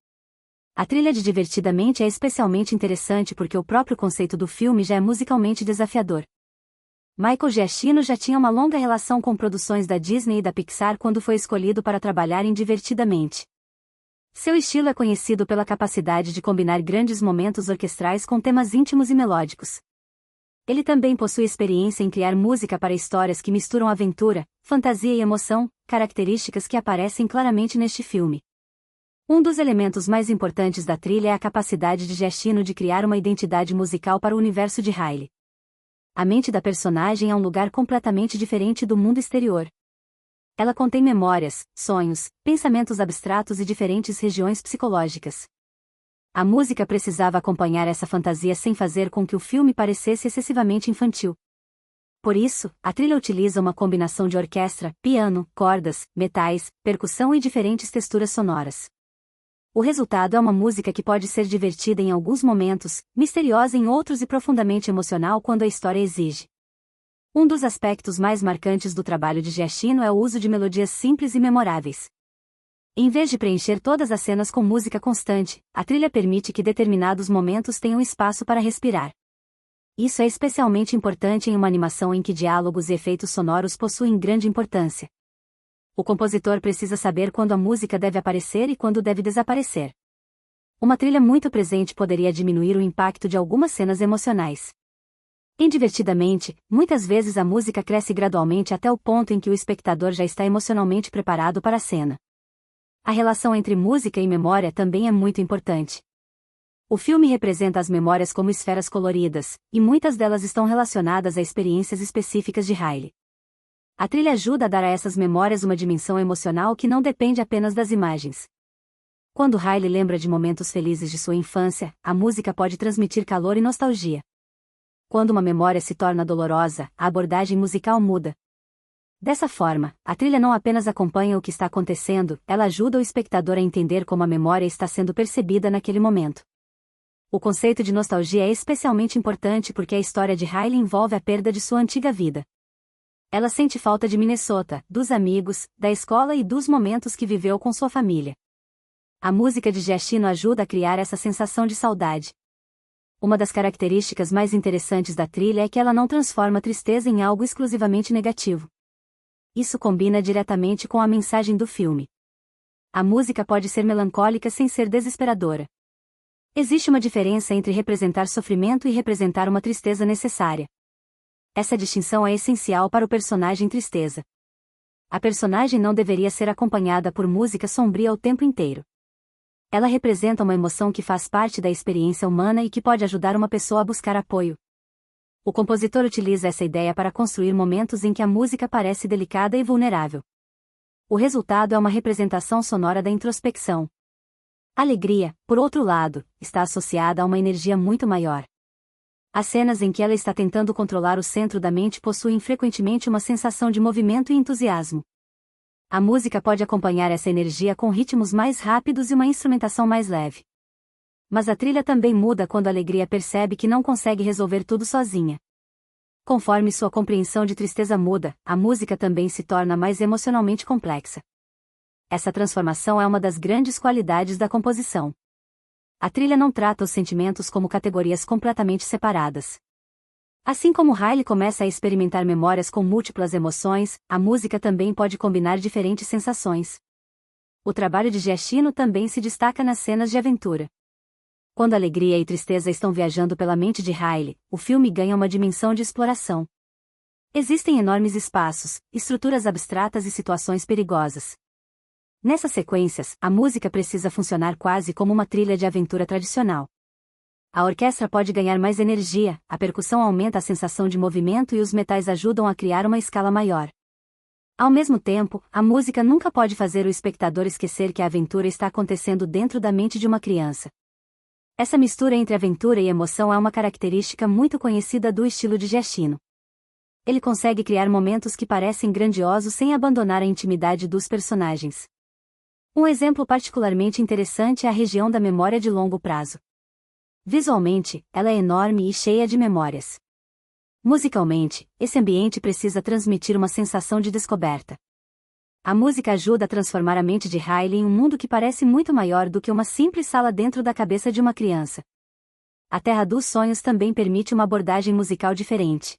A trilha de Divertidamente é especialmente interessante porque o próprio conceito do filme já é musicalmente desafiador. Michael Giacchino já tinha uma longa relação com produções da Disney e da Pixar quando foi escolhido para trabalhar em Divertidamente. Seu estilo é conhecido pela capacidade de combinar grandes momentos orquestrais com temas íntimos e melódicos. Ele também possui experiência em criar música para histórias que misturam aventura, fantasia e emoção, características que aparecem claramente neste filme. Um dos elementos mais importantes da trilha é a capacidade de Giacchino de criar uma identidade musical para o universo de Riley. A mente da personagem é um lugar completamente diferente do mundo exterior. Ela contém memórias, sonhos, pensamentos abstratos e diferentes regiões psicológicas. A música precisava acompanhar essa fantasia sem fazer com que o filme parecesse excessivamente infantil. Por isso, a trilha utiliza uma combinação de orquestra, piano, cordas, metais, percussão e diferentes texturas sonoras. O resultado é uma música que pode ser divertida em alguns momentos, misteriosa em outros e profundamente emocional quando a história exige. Um dos aspectos mais marcantes do trabalho de Giacchino é o uso de melodias simples e memoráveis. Em vez de preencher todas as cenas com música constante, a trilha permite que determinados momentos tenham espaço para respirar. Isso é especialmente importante em uma animação em que diálogos e efeitos sonoros possuem grande importância. O compositor precisa saber quando a música deve aparecer e quando deve desaparecer. Uma trilha muito presente poderia diminuir o impacto de algumas cenas emocionais. Em Divertidamente, muitas vezes a música cresce gradualmente até o ponto em que o espectador já está emocionalmente preparado para a cena. A relação entre música e memória também é muito importante. O filme representa as memórias como esferas coloridas, e muitas delas estão relacionadas a experiências específicas de Riley. A trilha ajuda a dar a essas memórias uma dimensão emocional que não depende apenas das imagens. Quando Riley lembra de momentos felizes de sua infância, a música pode transmitir calor e nostalgia. Quando uma memória se torna dolorosa, a abordagem musical muda. Dessa forma, a trilha não apenas acompanha o que está acontecendo, ela ajuda o espectador a entender como a memória está sendo percebida naquele momento. O conceito de nostalgia é especialmente importante porque a história de Riley envolve a perda de sua antiga vida. Ela sente falta de Minnesota, dos amigos, da escola e dos momentos que viveu com sua família. A música de Giacchino ajuda a criar essa sensação de saudade. Uma das características mais interessantes da trilha é que ela não transforma a tristeza em algo exclusivamente negativo. Isso combina diretamente com a mensagem do filme. A música pode ser melancólica sem ser desesperadora. Existe uma diferença entre representar sofrimento e representar uma tristeza necessária. Essa distinção é essencial para o personagem Tristeza. A personagem não deveria ser acompanhada por música sombria o tempo inteiro. Ela representa uma emoção que faz parte da experiência humana e que pode ajudar uma pessoa a buscar apoio. O compositor utiliza essa ideia para construir momentos em que a música parece delicada e vulnerável. O resultado é uma representação sonora da introspecção. A alegria, por outro lado, está associada a uma energia muito maior. As cenas em que ela está tentando controlar o centro da mente possuem frequentemente uma sensação de movimento e entusiasmo. A música pode acompanhar essa energia com ritmos mais rápidos e uma instrumentação mais leve. Mas a trilha também muda quando a alegria percebe que não consegue resolver tudo sozinha. Conforme sua compreensão de tristeza muda, a música também se torna mais emocionalmente complexa. Essa transformação é uma das grandes qualidades da composição. A trilha não trata os sentimentos como categorias completamente separadas. Assim como Riley começa a experimentar memórias com múltiplas emoções, a música também pode combinar diferentes sensações. O trabalho de Giacchino também se destaca nas cenas de aventura. Quando alegria e tristeza estão viajando pela mente de Riley, o filme ganha uma dimensão de exploração. Existem enormes espaços, estruturas abstratas e situações perigosas. Nessas sequências, a música precisa funcionar quase como uma trilha de aventura tradicional. A orquestra pode ganhar mais energia, a percussão aumenta a sensação de movimento e os metais ajudam a criar uma escala maior. Ao mesmo tempo, a música nunca pode fazer o espectador esquecer que a aventura está acontecendo dentro da mente de uma criança. Essa mistura entre aventura e emoção é uma característica muito conhecida do estilo de Giacchino. Ele consegue criar momentos que parecem grandiosos sem abandonar a intimidade dos personagens. Um exemplo particularmente interessante é a região da memória de longo prazo. Visualmente, ela é enorme e cheia de memórias. Musicalmente, esse ambiente precisa transmitir uma sensação de descoberta. A música ajuda a transformar a mente de Riley em um mundo que parece muito maior do que uma simples sala dentro da cabeça de uma criança. A Terra dos Sonhos também permite uma abordagem musical diferente.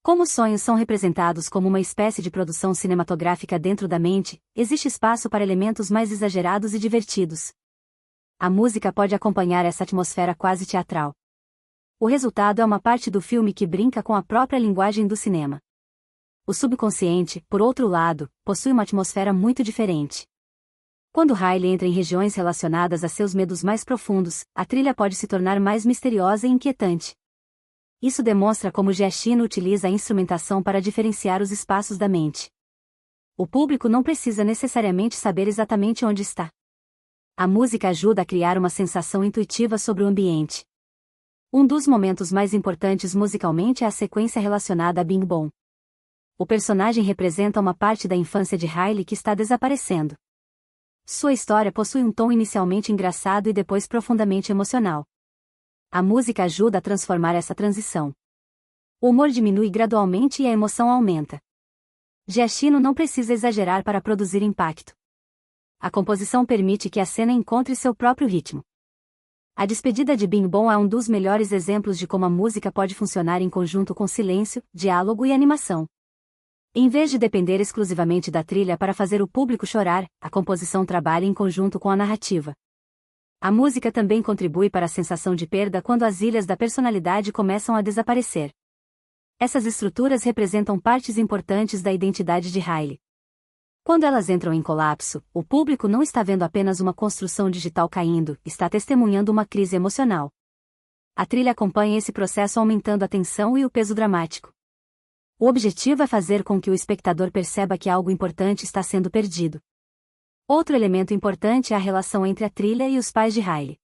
Como os sonhos são representados como uma espécie de produção cinematográfica dentro da mente, existe espaço para elementos mais exagerados e divertidos. A música pode acompanhar essa atmosfera quase teatral. O resultado é uma parte do filme que brinca com a própria linguagem do cinema. O subconsciente, por outro lado, possui uma atmosfera muito diferente. Quando Riley entra em regiões relacionadas a seus medos mais profundos, a trilha pode se tornar mais misteriosa e inquietante. Isso demonstra como Giacchino utiliza a instrumentação para diferenciar os espaços da mente. O público não precisa necessariamente saber exatamente onde está. A música ajuda a criar uma sensação intuitiva sobre o ambiente. Um dos momentos mais importantes musicalmente é a sequência relacionada a Bing Bong. O personagem representa uma parte da infância de Riley que está desaparecendo. Sua história possui um tom inicialmente engraçado e depois profundamente emocional. A música ajuda a transformar essa transição. O humor diminui gradualmente e a emoção aumenta. Giacchino não precisa exagerar para produzir impacto. A composição permite que a cena encontre seu próprio ritmo. A despedida de Bing Bong é um dos melhores exemplos de como a música pode funcionar em conjunto com silêncio, diálogo e animação. Em vez de depender exclusivamente da trilha para fazer o público chorar, a composição trabalha em conjunto com a narrativa. A música também contribui para a sensação de perda quando as ilhas da personalidade começam a desaparecer. Essas estruturas representam partes importantes da identidade de Riley. Quando elas entram em colapso, o público não está vendo apenas uma construção digital caindo, está testemunhando uma crise emocional. A trilha acompanha esse processo aumentando a tensão e o peso dramático. O objetivo é fazer com que o espectador perceba que algo importante está sendo perdido. Outro elemento importante é a relação entre a trilha e os pais de Riley.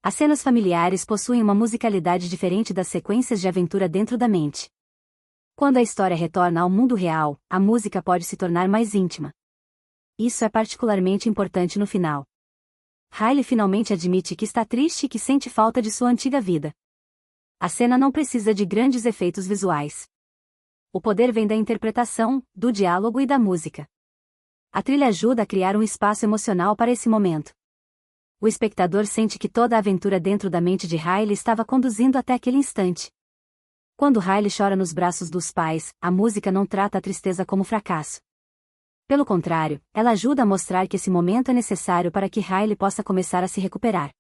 As cenas familiares possuem uma musicalidade diferente das sequências de aventura dentro da mente. Quando a história retorna ao mundo real, a música pode se tornar mais íntima. Isso é particularmente importante no final. Riley finalmente admite que está triste e que sente falta de sua antiga vida. A cena não precisa de grandes efeitos visuais. O poder vem da interpretação, do diálogo e da música. A trilha ajuda a criar um espaço emocional para esse momento. O espectador sente que toda a aventura dentro da mente de Riley estava conduzindo até aquele instante. Quando Riley chora nos braços dos pais, a música não trata a tristeza como fracasso. Pelo contrário, ela ajuda a mostrar que esse momento é necessário para que Riley possa começar a se recuperar.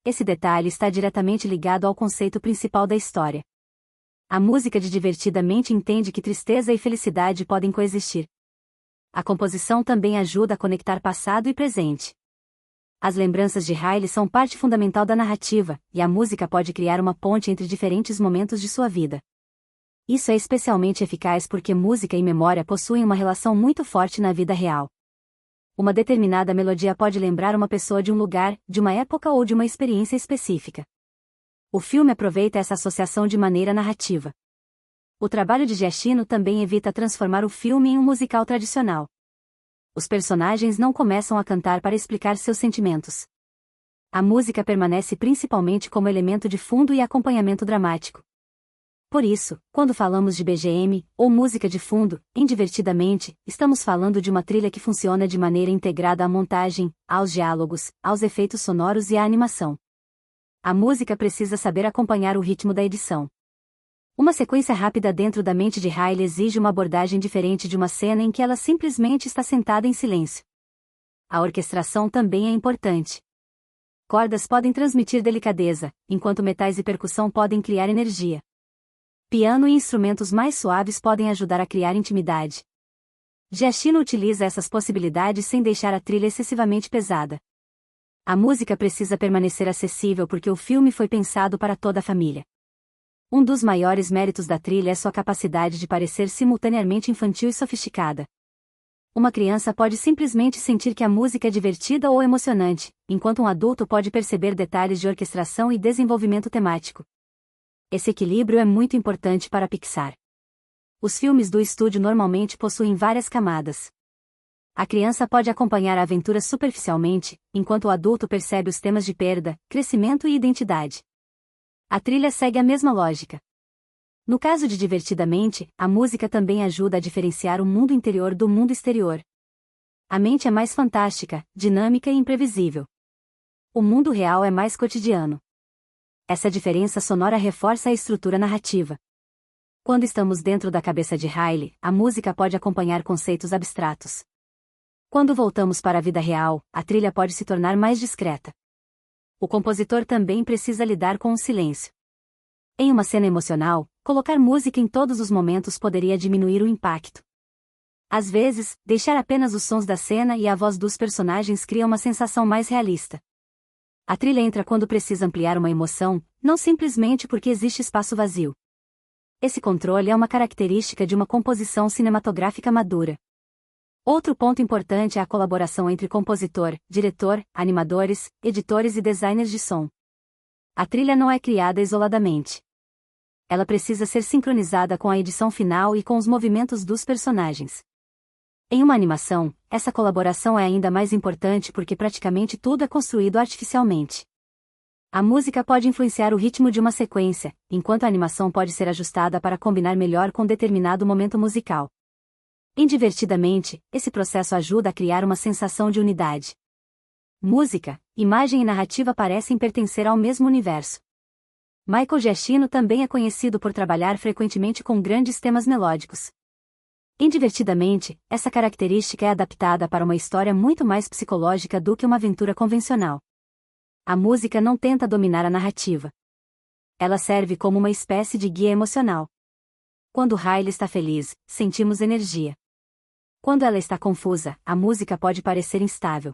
Esse detalhe está diretamente ligado ao conceito principal da história. A música de Divertidamente entende que tristeza e felicidade podem coexistir. A composição também ajuda a conectar passado e presente. As lembranças de Riley são parte fundamental da narrativa, e a música pode criar uma ponte entre diferentes momentos de sua vida. Isso é especialmente eficaz porque música e memória possuem uma relação muito forte na vida real. Uma determinada melodia pode lembrar uma pessoa de um lugar, de uma época ou de uma experiência específica. O filme aproveita essa associação de maneira narrativa. O trabalho de Giacchino também evita transformar o filme em um musical tradicional. Os personagens não começam a cantar para explicar seus sentimentos. A música permanece principalmente como elemento de fundo e acompanhamento dramático. Por isso, quando falamos de BGM, ou música de fundo, em Divertidamente, estamos falando de uma trilha que funciona de maneira integrada à montagem, aos diálogos, aos efeitos sonoros e à animação. A música precisa saber acompanhar o ritmo da edição. Uma sequência rápida dentro da mente de Riley exige uma abordagem diferente de uma cena em que ela simplesmente está sentada em silêncio. A orquestração também é importante. Cordas podem transmitir delicadeza, enquanto metais e percussão podem criar energia. Piano e instrumentos mais suaves podem ajudar a criar intimidade. Giacchino utiliza essas possibilidades sem deixar a trilha excessivamente pesada. A música precisa permanecer acessível porque o filme foi pensado para toda a família. Um dos maiores méritos da trilha é sua capacidade de parecer simultaneamente infantil e sofisticada. Uma criança pode simplesmente sentir que a música é divertida ou emocionante, enquanto um adulto pode perceber detalhes de orquestração e desenvolvimento temático. Esse equilíbrio é muito importante para a Pixar. Os filmes do estúdio normalmente possuem várias camadas. A criança pode acompanhar a aventura superficialmente, enquanto o adulto percebe os temas de perda, crescimento e identidade. A trilha segue a mesma lógica. No caso de Divertidamente, a música também ajuda a diferenciar o mundo interior do mundo exterior. A mente é mais fantástica, dinâmica e imprevisível. O mundo real é mais cotidiano. Essa diferença sonora reforça a estrutura narrativa. Quando estamos dentro da cabeça de Riley, a música pode acompanhar conceitos abstratos. Quando voltamos para a vida real, a trilha pode se tornar mais discreta. O compositor também precisa lidar com o silêncio. Em uma cena emocional, colocar música em todos os momentos poderia diminuir o impacto. Às vezes, deixar apenas os sons da cena e a voz dos personagens cria uma sensação mais realista. A trilha entra quando precisa ampliar uma emoção, não simplesmente porque existe espaço vazio. Esse controle é uma característica de uma composição cinematográfica madura. Outro ponto importante é a colaboração entre compositor, diretor, animadores, editores e designers de som. A trilha não é criada isoladamente. Ela precisa ser sincronizada com a edição final e com os movimentos dos personagens. Em uma animação, essa colaboração é ainda mais importante porque praticamente tudo é construído artificialmente. A música pode influenciar o ritmo de uma sequência, enquanto a animação pode ser ajustada para combinar melhor com determinado momento musical. Em Divertidamente, esse processo ajuda a criar uma sensação de unidade. Música, imagem e narrativa parecem pertencer ao mesmo universo. Michael Giacchino também é conhecido por trabalhar frequentemente com grandes temas melódicos. Em Divertidamente, essa característica é adaptada para uma história muito mais psicológica do que uma aventura convencional. A música não tenta dominar a narrativa. Ela serve como uma espécie de guia emocional. Quando Riley está feliz, sentimos energia. Quando ela está confusa, a música pode parecer instável.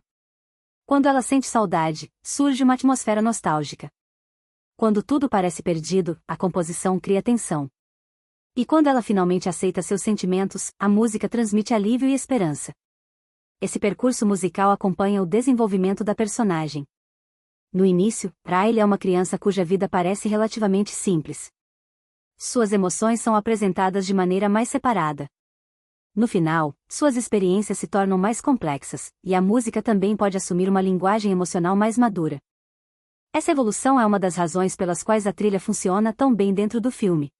Quando ela sente saudade, surge uma atmosfera nostálgica. Quando tudo parece perdido, a composição cria tensão. E quando ela finalmente aceita seus sentimentos, a música transmite alívio e esperança. Esse percurso musical acompanha o desenvolvimento da personagem. No início, Riley é uma criança cuja vida parece relativamente simples. Suas emoções são apresentadas de maneira mais separada. No final, suas experiências se tornam mais complexas, e a música também pode assumir uma linguagem emocional mais madura. Essa evolução é uma das razões pelas quais a trilha funciona tão bem dentro do filme.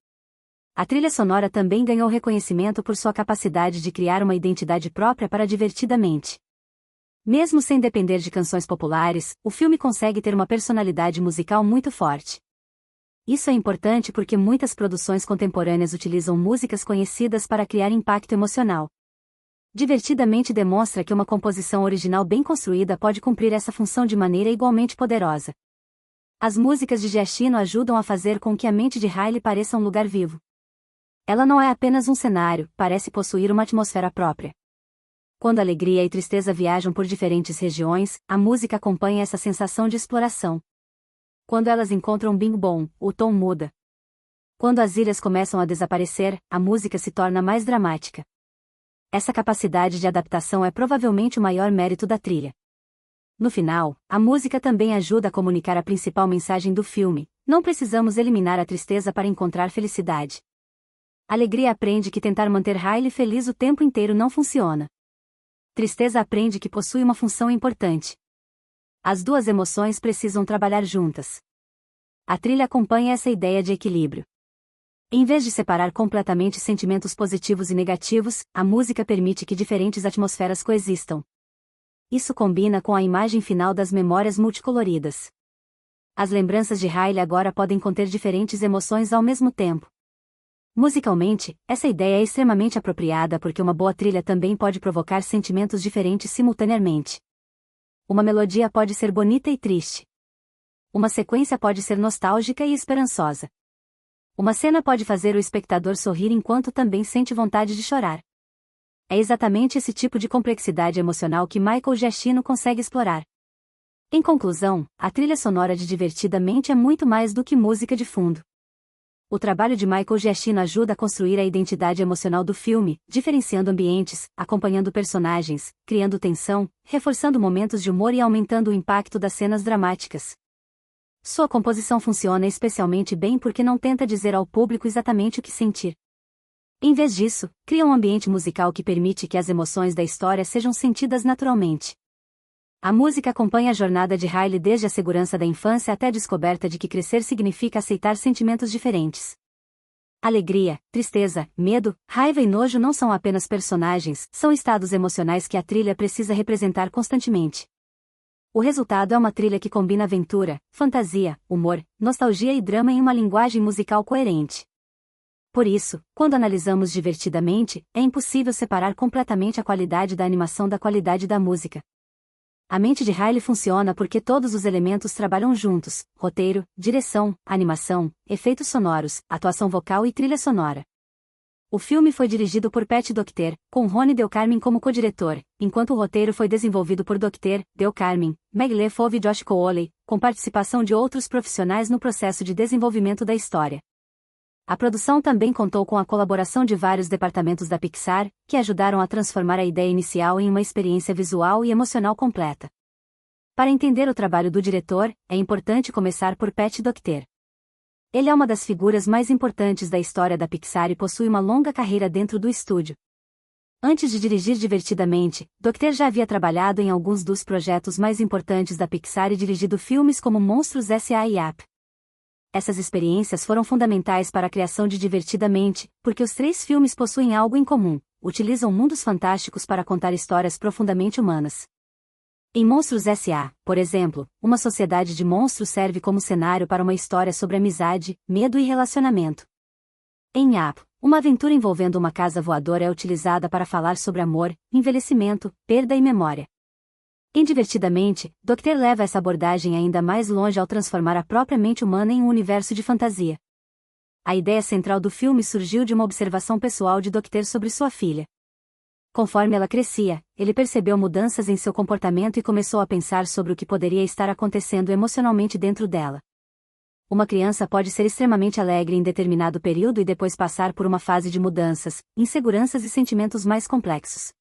A trilha sonora também ganhou reconhecimento por sua capacidade de criar uma identidade própria para Divertidamente. Mesmo sem depender de canções populares, o filme consegue ter uma personalidade musical muito forte. Isso é importante porque muitas produções contemporâneas utilizam músicas conhecidas para criar impacto emocional. Divertidamente demonstra que uma composição original bem construída pode cumprir essa função de maneira igualmente poderosa. As músicas de Giacchino ajudam a fazer com que a mente de Riley pareça um lugar vivo. Ela não é apenas um cenário, parece possuir uma atmosfera própria. Quando alegria e tristeza viajam por diferentes regiões, a música acompanha essa sensação de exploração. Quando elas encontram Bing Bom, o tom muda. Quando as ilhas começam a desaparecer, a música se torna mais dramática. Essa capacidade de adaptação é provavelmente o maior mérito da trilha. No final, a música também ajuda a comunicar a principal mensagem do filme: não precisamos eliminar a tristeza para encontrar felicidade. Alegria aprende que tentar manter Riley feliz o tempo inteiro não funciona. Tristeza aprende que possui uma função importante. As duas emoções precisam trabalhar juntas. A trilha acompanha essa ideia de equilíbrio. Em vez de separar completamente sentimentos positivos e negativos, a música permite que diferentes atmosferas coexistam. Isso combina com a imagem final das memórias multicoloridas. As lembranças de Riley agora podem conter diferentes emoções ao mesmo tempo. Musicalmente, essa ideia é extremamente apropriada porque uma boa trilha também pode provocar sentimentos diferentes simultaneamente. Uma melodia pode ser bonita e triste. Uma sequência pode ser nostálgica e esperançosa. Uma cena pode fazer o espectador sorrir enquanto também sente vontade de chorar. É exatamente esse tipo de complexidade emocional que Michael Giacchino consegue explorar. Em conclusão, a trilha sonora de Divertidamente é muito mais do que música de fundo. O trabalho de Michael Giacchino ajuda a construir a identidade emocional do filme, diferenciando ambientes, acompanhando personagens, criando tensão, reforçando momentos de humor e aumentando o impacto das cenas dramáticas. Sua composição funciona especialmente bem porque não tenta dizer ao público exatamente o que sentir. Em vez disso, cria um ambiente musical que permite que as emoções da história sejam sentidas naturalmente. A música acompanha a jornada de Riley desde a segurança da infância até a descoberta de que crescer significa aceitar sentimentos diferentes. Alegria, tristeza, medo, raiva e nojo não são apenas personagens, são estados emocionais que a trilha precisa representar constantemente. O resultado é uma trilha que combina aventura, fantasia, humor, nostalgia e drama em uma linguagem musical coerente. Por isso, quando analisamos Divertidamente, é impossível separar completamente a qualidade da animação da qualidade da música. A mente de Riley funciona porque todos os elementos trabalham juntos: roteiro, direção, animação, efeitos sonoros, atuação vocal e trilha sonora. O filme foi dirigido por Pat Docter, com Ronnie Del Carmen como co-diretor, enquanto o roteiro foi desenvolvido por Docter, Del Carmen, Meg LeFauve e Josh Cooley, com participação de outros profissionais no processo de desenvolvimento da história. A produção também contou com a colaboração de vários departamentos da Pixar, que ajudaram a transformar a ideia inicial em uma experiência visual e emocional completa. Para entender o trabalho do diretor, é importante começar por Pat Docter. Ele é uma das figuras mais importantes da história da Pixar e possui uma longa carreira dentro do estúdio. Antes de dirigir Divertidamente, Docter já havia trabalhado em alguns dos projetos mais importantes da Pixar e dirigido filmes como Monstros S.A. e Up. Essas experiências foram fundamentais para a criação de Divertidamente, porque os três filmes possuem algo em comum: utilizam mundos fantásticos para contar histórias profundamente humanas. Em Monstros S.A., por exemplo, uma sociedade de monstros serve como cenário para uma história sobre amizade, medo e relacionamento. Em Up, uma aventura envolvendo uma casa voadora é utilizada para falar sobre amor, envelhecimento, perda e memória. Em Divertidamente, Docter leva essa abordagem ainda mais longe ao transformar a própria mente humana em um universo de fantasia. A ideia central do filme surgiu de uma observação pessoal de Docter sobre sua filha. Conforme ela crescia, ele percebeu mudanças em seu comportamento e começou a pensar sobre o que poderia estar acontecendo emocionalmente dentro dela. Uma criança pode ser extremamente alegre em determinado período e depois passar por uma fase de mudanças, inseguranças e sentimentos mais complexos.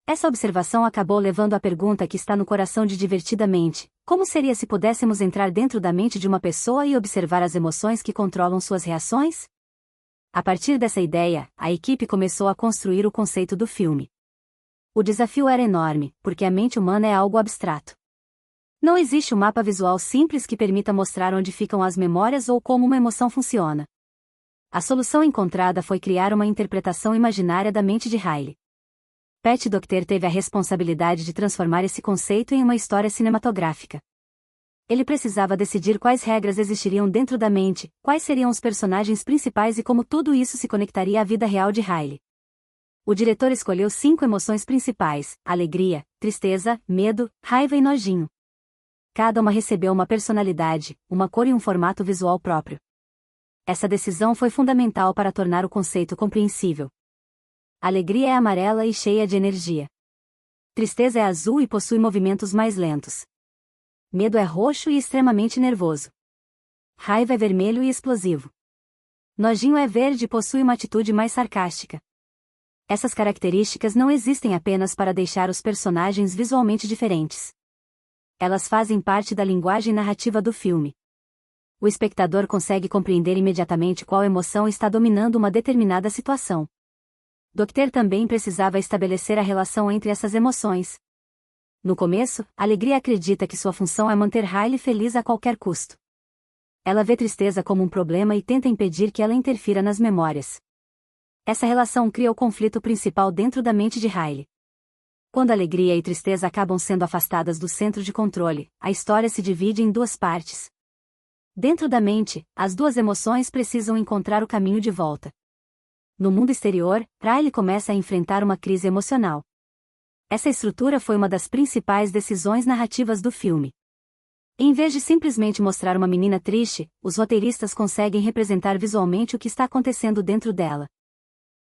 Essa observação acabou levando à pergunta que está no coração de Divertidamente: como seria se pudéssemos entrar dentro da mente de uma pessoa e observar as emoções que controlam suas reações? A partir dessa ideia, a equipe começou a construir o conceito do filme. O desafio era enorme, porque a mente humana é algo abstrato. Não existe um mapa visual simples que permita mostrar onde ficam as memórias ou como uma emoção funciona. A solução encontrada foi criar uma interpretação imaginária da mente de Riley. Pat Docter teve a responsabilidade de transformar esse conceito em uma história cinematográfica. Ele precisava decidir quais regras existiriam dentro da mente, quais seriam os personagens principais e como tudo isso se conectaria à vida real de Riley. O diretor escolheu 5 emoções principais: alegria, tristeza, medo, raiva e nojinho. Cada uma recebeu uma personalidade, uma cor e um formato visual próprio. Essa decisão foi fundamental para tornar o conceito compreensível. Alegria é amarela e cheia de energia. Tristeza é azul e possui movimentos mais lentos. Medo é roxo e extremamente nervoso. Raiva é vermelho e explosivo. Nojinho é verde e possui uma atitude mais sarcástica. Essas características não existem apenas para deixar os personagens visualmente diferentes. Elas fazem parte da linguagem narrativa do filme. O espectador consegue compreender imediatamente qual emoção está dominando uma determinada situação. Docter também precisava estabelecer a relação entre essas emoções. No começo, a alegria acredita que sua função é manter Riley feliz a qualquer custo. Ela vê tristeza como um problema e tenta impedir que ela interfira nas memórias. Essa relação cria o conflito principal dentro da mente de Riley. Quando alegria e tristeza acabam sendo afastadas do centro de controle, a história se divide em 2 partes. Dentro da mente, as 2 emoções precisam encontrar o caminho de volta. No mundo exterior, Riley começa a enfrentar uma crise emocional. Essa estrutura foi uma das principais decisões narrativas do filme. Em vez de simplesmente mostrar uma menina triste, os roteiristas conseguem representar visualmente o que está acontecendo dentro dela.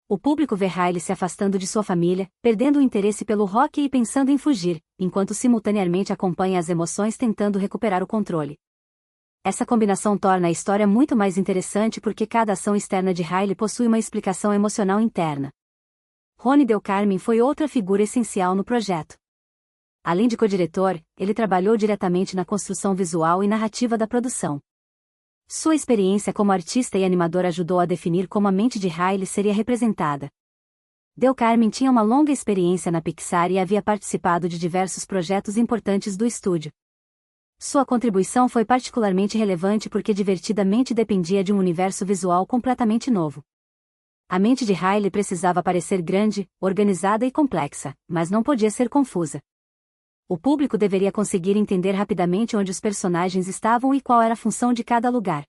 O público vê Riley se afastando de sua família, perdendo o interesse pelo rock e pensando em fugir, enquanto simultaneamente acompanha as emoções tentando recuperar o controle. Essa combinação torna a história muito mais interessante porque cada ação externa de Riley possui uma explicação emocional interna. Ronnie Del Carmen foi outra figura essencial no projeto. Além de co-diretor, ele trabalhou diretamente na construção visual e narrativa da produção. Sua experiência como artista e animador ajudou a definir como a mente de Riley seria representada. Del Carmen tinha uma longa experiência na Pixar e havia participado de diversos projetos importantes do estúdio. Sua contribuição foi particularmente relevante porque Divertidamente dependia de um universo visual completamente novo. A mente de Riley precisava parecer grande, organizada e complexa, mas não podia ser confusa. O público deveria conseguir entender rapidamente onde os personagens estavam e qual era a função de cada lugar.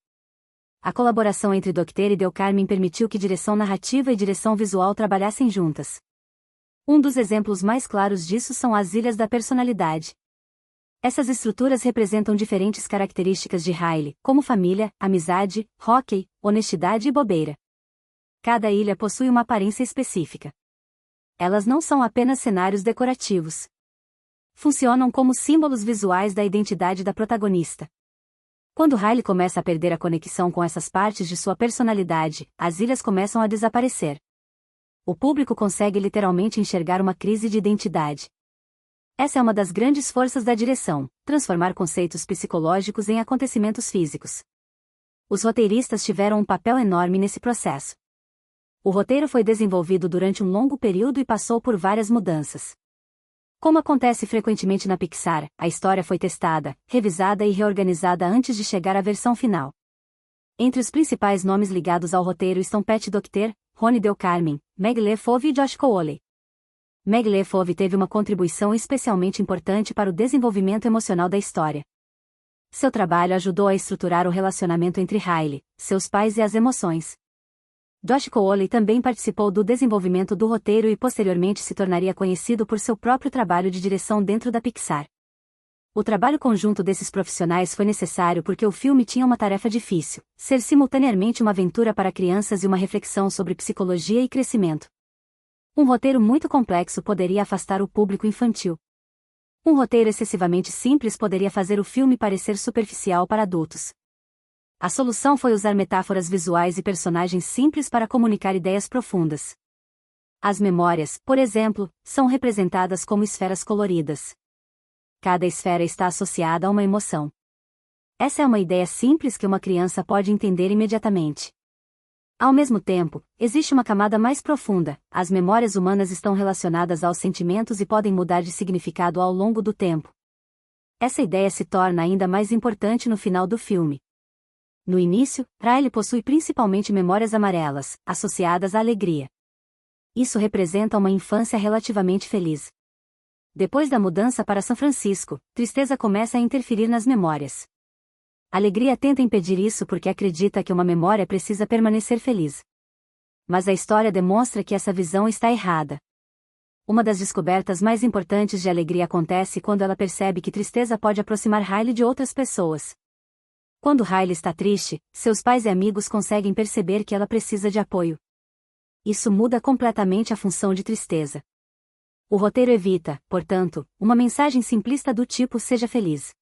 A colaboração entre Docter e Del Carmen permitiu que direção narrativa e direção visual trabalhassem juntas. Um dos exemplos mais claros disso são as Ilhas da Personalidade. Essas estruturas representam diferentes características de Riley, como família, amizade, hóquei, honestidade e bobeira. Cada ilha possui uma aparência específica. Elas não são apenas cenários decorativos. Funcionam como símbolos visuais da identidade da protagonista. Quando Riley começa a perder a conexão com essas partes de sua personalidade, as ilhas começam a desaparecer. O público consegue literalmente enxergar uma crise de identidade. Essa é uma das grandes forças da direção, transformar conceitos psicológicos em acontecimentos físicos. Os roteiristas tiveram um papel enorme nesse processo. O roteiro foi desenvolvido durante um longo período e passou por várias mudanças. Como acontece frequentemente na Pixar, a história foi testada, revisada e reorganizada antes de chegar à versão final. Entre os principais nomes ligados ao roteiro estão Pat Docter, Ronnie Del Carmen, Meg LeFauve e Josh Cooley. Meg LeFauve teve uma contribuição especialmente importante para o desenvolvimento emocional da história. Seu trabalho ajudou a estruturar o relacionamento entre Riley, seus pais e as emoções. Josh Cooley também participou do desenvolvimento do roteiro e posteriormente se tornaria conhecido por seu próprio trabalho de direção dentro da Pixar. O trabalho conjunto desses profissionais foi necessário porque o filme tinha uma tarefa difícil: ser simultaneamente uma aventura para crianças e uma reflexão sobre psicologia e crescimento. Um roteiro muito complexo poderia afastar o público infantil. Um roteiro excessivamente simples poderia fazer o filme parecer superficial para adultos. A solução foi usar metáforas visuais e personagens simples para comunicar ideias profundas. As memórias, por exemplo, são representadas como esferas coloridas. Cada esfera está associada a uma emoção. Essa é uma ideia simples que uma criança pode entender imediatamente. Ao mesmo tempo, existe uma camada mais profunda. As memórias humanas estão relacionadas aos sentimentos e podem mudar de significado ao longo do tempo. Essa ideia se torna ainda mais importante no final do filme. No início, Riley possui principalmente memórias amarelas, associadas à alegria. Isso representa uma infância relativamente feliz. Depois da mudança para São Francisco, tristeza começa a interferir nas memórias. A alegria tenta impedir isso porque acredita que uma memória precisa permanecer feliz. Mas a história demonstra que essa visão está errada. Uma das descobertas mais importantes de alegria acontece quando ela percebe que tristeza pode aproximar Riley de outras pessoas. Quando Riley está triste, seus pais e amigos conseguem perceber que ela precisa de apoio. Isso muda completamente a função de tristeza. O roteiro evita, portanto, uma mensagem simplista do tipo "seja feliz".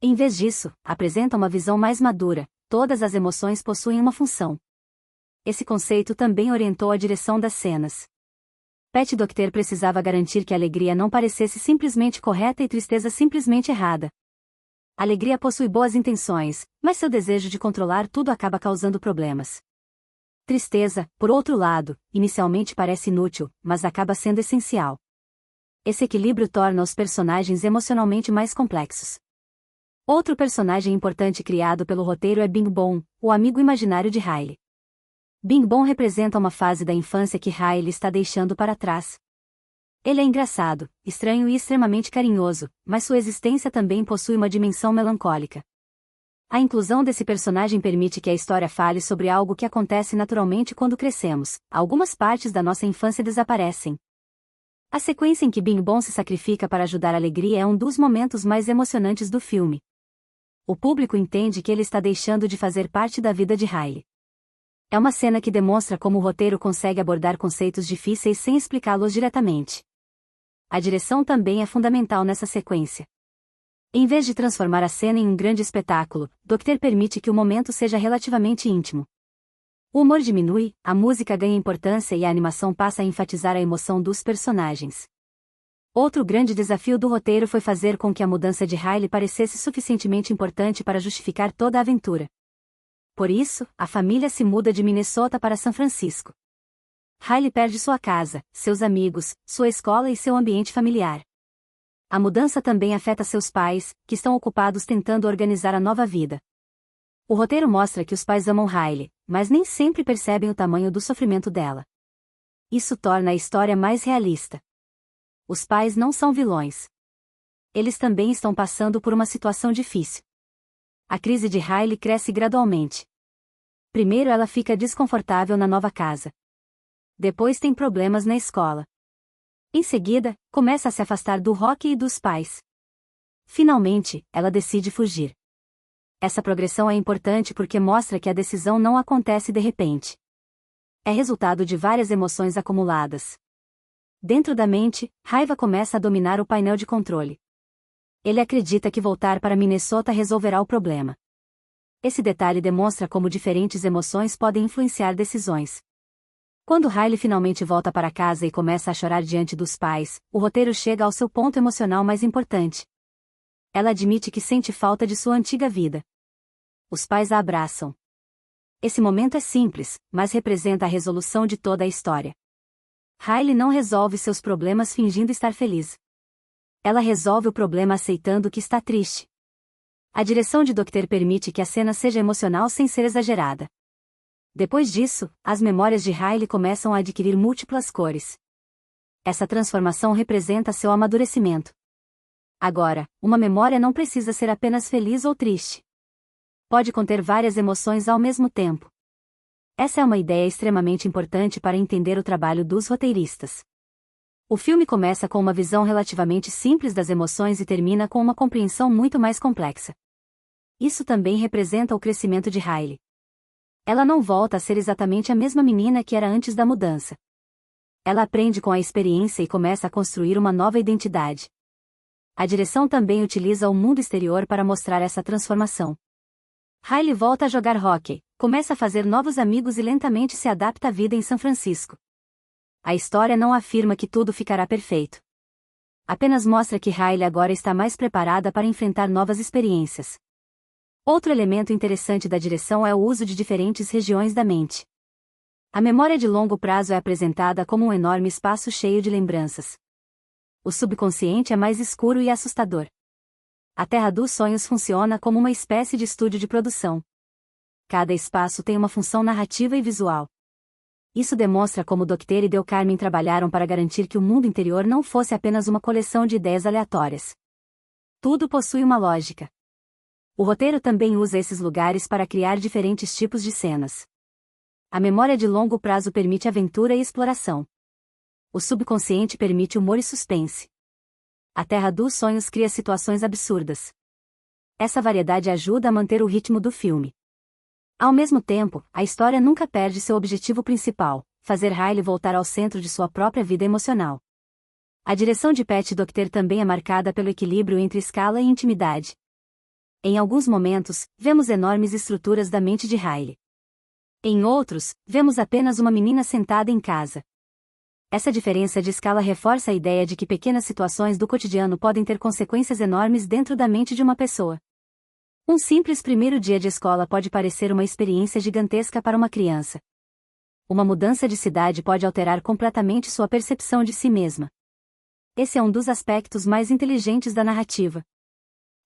Em vez disso, apresenta uma visão mais madura: todas as emoções possuem uma função. Esse conceito também orientou a direção das cenas. Pat Docter precisava garantir que a alegria não parecesse simplesmente correta e tristeza simplesmente errada. A alegria possui boas intenções, mas seu desejo de controlar tudo acaba causando problemas. Tristeza, por outro lado, inicialmente parece inútil, mas acaba sendo essencial. Esse equilíbrio torna os personagens emocionalmente mais complexos. Outro personagem importante criado pelo roteiro é Bing Bong, o amigo imaginário de Riley. Bing Bong representa uma fase da infância que Riley está deixando para trás. Ele é engraçado, estranho e extremamente carinhoso, mas sua existência também possui uma dimensão melancólica. A inclusão desse personagem permite que a história fale sobre algo que acontece naturalmente quando crescemos. Algumas partes da nossa infância desaparecem. A sequência em que Bing Bong se sacrifica para ajudar a alegria é um dos momentos mais emocionantes do filme. O público entende que ele está deixando de fazer parte da vida de Riley. É uma cena que demonstra como o roteiro consegue abordar conceitos difíceis sem explicá-los diretamente. A direção também é fundamental nessa sequência. Em vez de transformar a cena em um grande espetáculo, Docter permite que o momento seja relativamente íntimo. O humor diminui, a música ganha importância e a animação passa a enfatizar a emoção dos personagens. Outro grande desafio do roteiro foi fazer com que a mudança de Riley parecesse suficientemente importante para justificar toda a aventura. Por isso, a família se muda de Minnesota para São Francisco. Riley perde sua casa, seus amigos, sua escola e seu ambiente familiar. A mudança também afeta seus pais, que estão ocupados tentando organizar a nova vida. O roteiro mostra que os pais amam Riley, mas nem sempre percebem o tamanho do sofrimento dela. Isso torna a história mais realista. Os pais não são vilões. Eles também estão passando por uma situação difícil. A crise de Riley cresce gradualmente. Primeiro ela fica desconfortável na nova casa. Depois tem problemas na escola. Em seguida, começa a se afastar do rock e dos pais. Finalmente, ela decide fugir. Essa progressão é importante porque mostra que a decisão não acontece de repente. É resultado de várias emoções acumuladas. Dentro da mente, raiva começa a dominar o painel de controle. Ele acredita que voltar para Minnesota resolverá o problema. Esse detalhe demonstra como diferentes emoções podem influenciar decisões. Quando Riley finalmente volta para casa e começa a chorar diante dos pais, o roteiro chega ao seu ponto emocional mais importante. Ela admite que sente falta de sua antiga vida. Os pais a abraçam. Esse momento é simples, mas representa a resolução de toda a história. Riley não resolve seus problemas fingindo estar feliz. Ela resolve o problema aceitando que está triste. A direção de Docter permite que a cena seja emocional sem ser exagerada. Depois disso, as memórias de Riley começam a adquirir múltiplas cores. Essa transformação representa seu amadurecimento. Agora, uma memória não precisa ser apenas feliz ou triste. Pode conter várias emoções ao mesmo tempo. Essa é uma ideia extremamente importante para entender o trabalho dos roteiristas. O filme começa com uma visão relativamente simples das emoções e termina com uma compreensão muito mais complexa. Isso também representa o crescimento de Riley. Ela não volta a ser exatamente a mesma menina que era antes da mudança. Ela aprende com a experiência e começa a construir uma nova identidade. A direção também utiliza o mundo exterior para mostrar essa transformação. Riley volta a jogar hóquei, começa a fazer novos amigos e lentamente se adapta à vida em São Francisco. A história não afirma que tudo ficará perfeito. Apenas mostra que Riley agora está mais preparada para enfrentar novas experiências. Outro elemento interessante da direção é o uso de diferentes regiões da mente. A memória de longo prazo é apresentada como um enorme espaço cheio de lembranças. O subconsciente é mais escuro e assustador. A Terra dos Sonhos funciona como uma espécie de estúdio de produção. Cada espaço tem uma função narrativa e visual. Isso demonstra como Dr. e Del Carmen trabalharam para garantir que o mundo interior não fosse apenas uma coleção de ideias aleatórias. Tudo possui uma lógica. O roteiro também usa esses lugares para criar diferentes tipos de cenas. A memória de longo prazo permite aventura e exploração. O subconsciente permite humor e suspense. A Terra dos Sonhos cria situações absurdas. Essa variedade ajuda a manter o ritmo do filme. Ao mesmo tempo, a história nunca perde seu objetivo principal, fazer Riley voltar ao centro de sua própria vida emocional. A direção de Pet Docter também é marcada pelo equilíbrio entre escala e intimidade. Em alguns momentos, vemos enormes estruturas da mente de Riley. Em outros, vemos apenas uma menina sentada em casa. Essa diferença de escala reforça a ideia de que pequenas situações do cotidiano podem ter consequências enormes dentro da mente de uma pessoa. Um simples primeiro dia de escola pode parecer uma experiência gigantesca para uma criança. Uma mudança de cidade pode alterar completamente sua percepção de si mesma. Esse é um dos aspectos mais inteligentes da narrativa.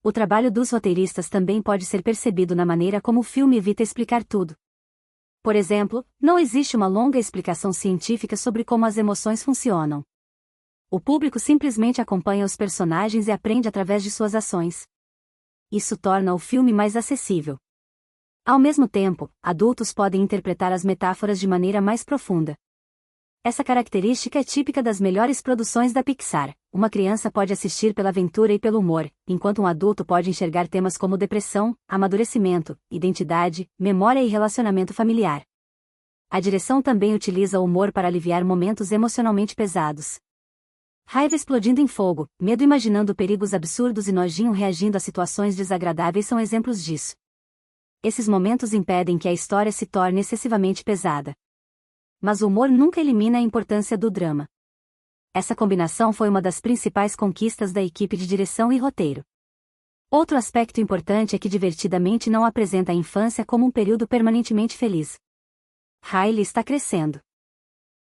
O trabalho dos roteiristas também pode ser percebido na maneira como o filme evita explicar tudo. Por exemplo, não existe uma longa explicação científica sobre como as emoções funcionam. O público simplesmente acompanha os personagens e aprende através de suas ações. Isso torna o filme mais acessível. Ao mesmo tempo, adultos podem interpretar as metáforas de maneira mais profunda. Essa característica é típica das melhores produções da Pixar. Uma criança pode assistir pela aventura e pelo humor, enquanto um adulto pode enxergar temas como depressão, amadurecimento, identidade, memória e relacionamento familiar. A direção também utiliza o humor para aliviar momentos emocionalmente pesados. Raiva explodindo em fogo, medo imaginando perigos absurdos e nojinho reagindo a situações desagradáveis são exemplos disso. Esses momentos impedem que a história se torne excessivamente pesada. Mas o humor nunca elimina a importância do drama. Essa combinação foi uma das principais conquistas da equipe de direção e roteiro. Outro aspecto importante é que Divertidamente não apresenta a infância como um período permanentemente feliz. Riley está crescendo.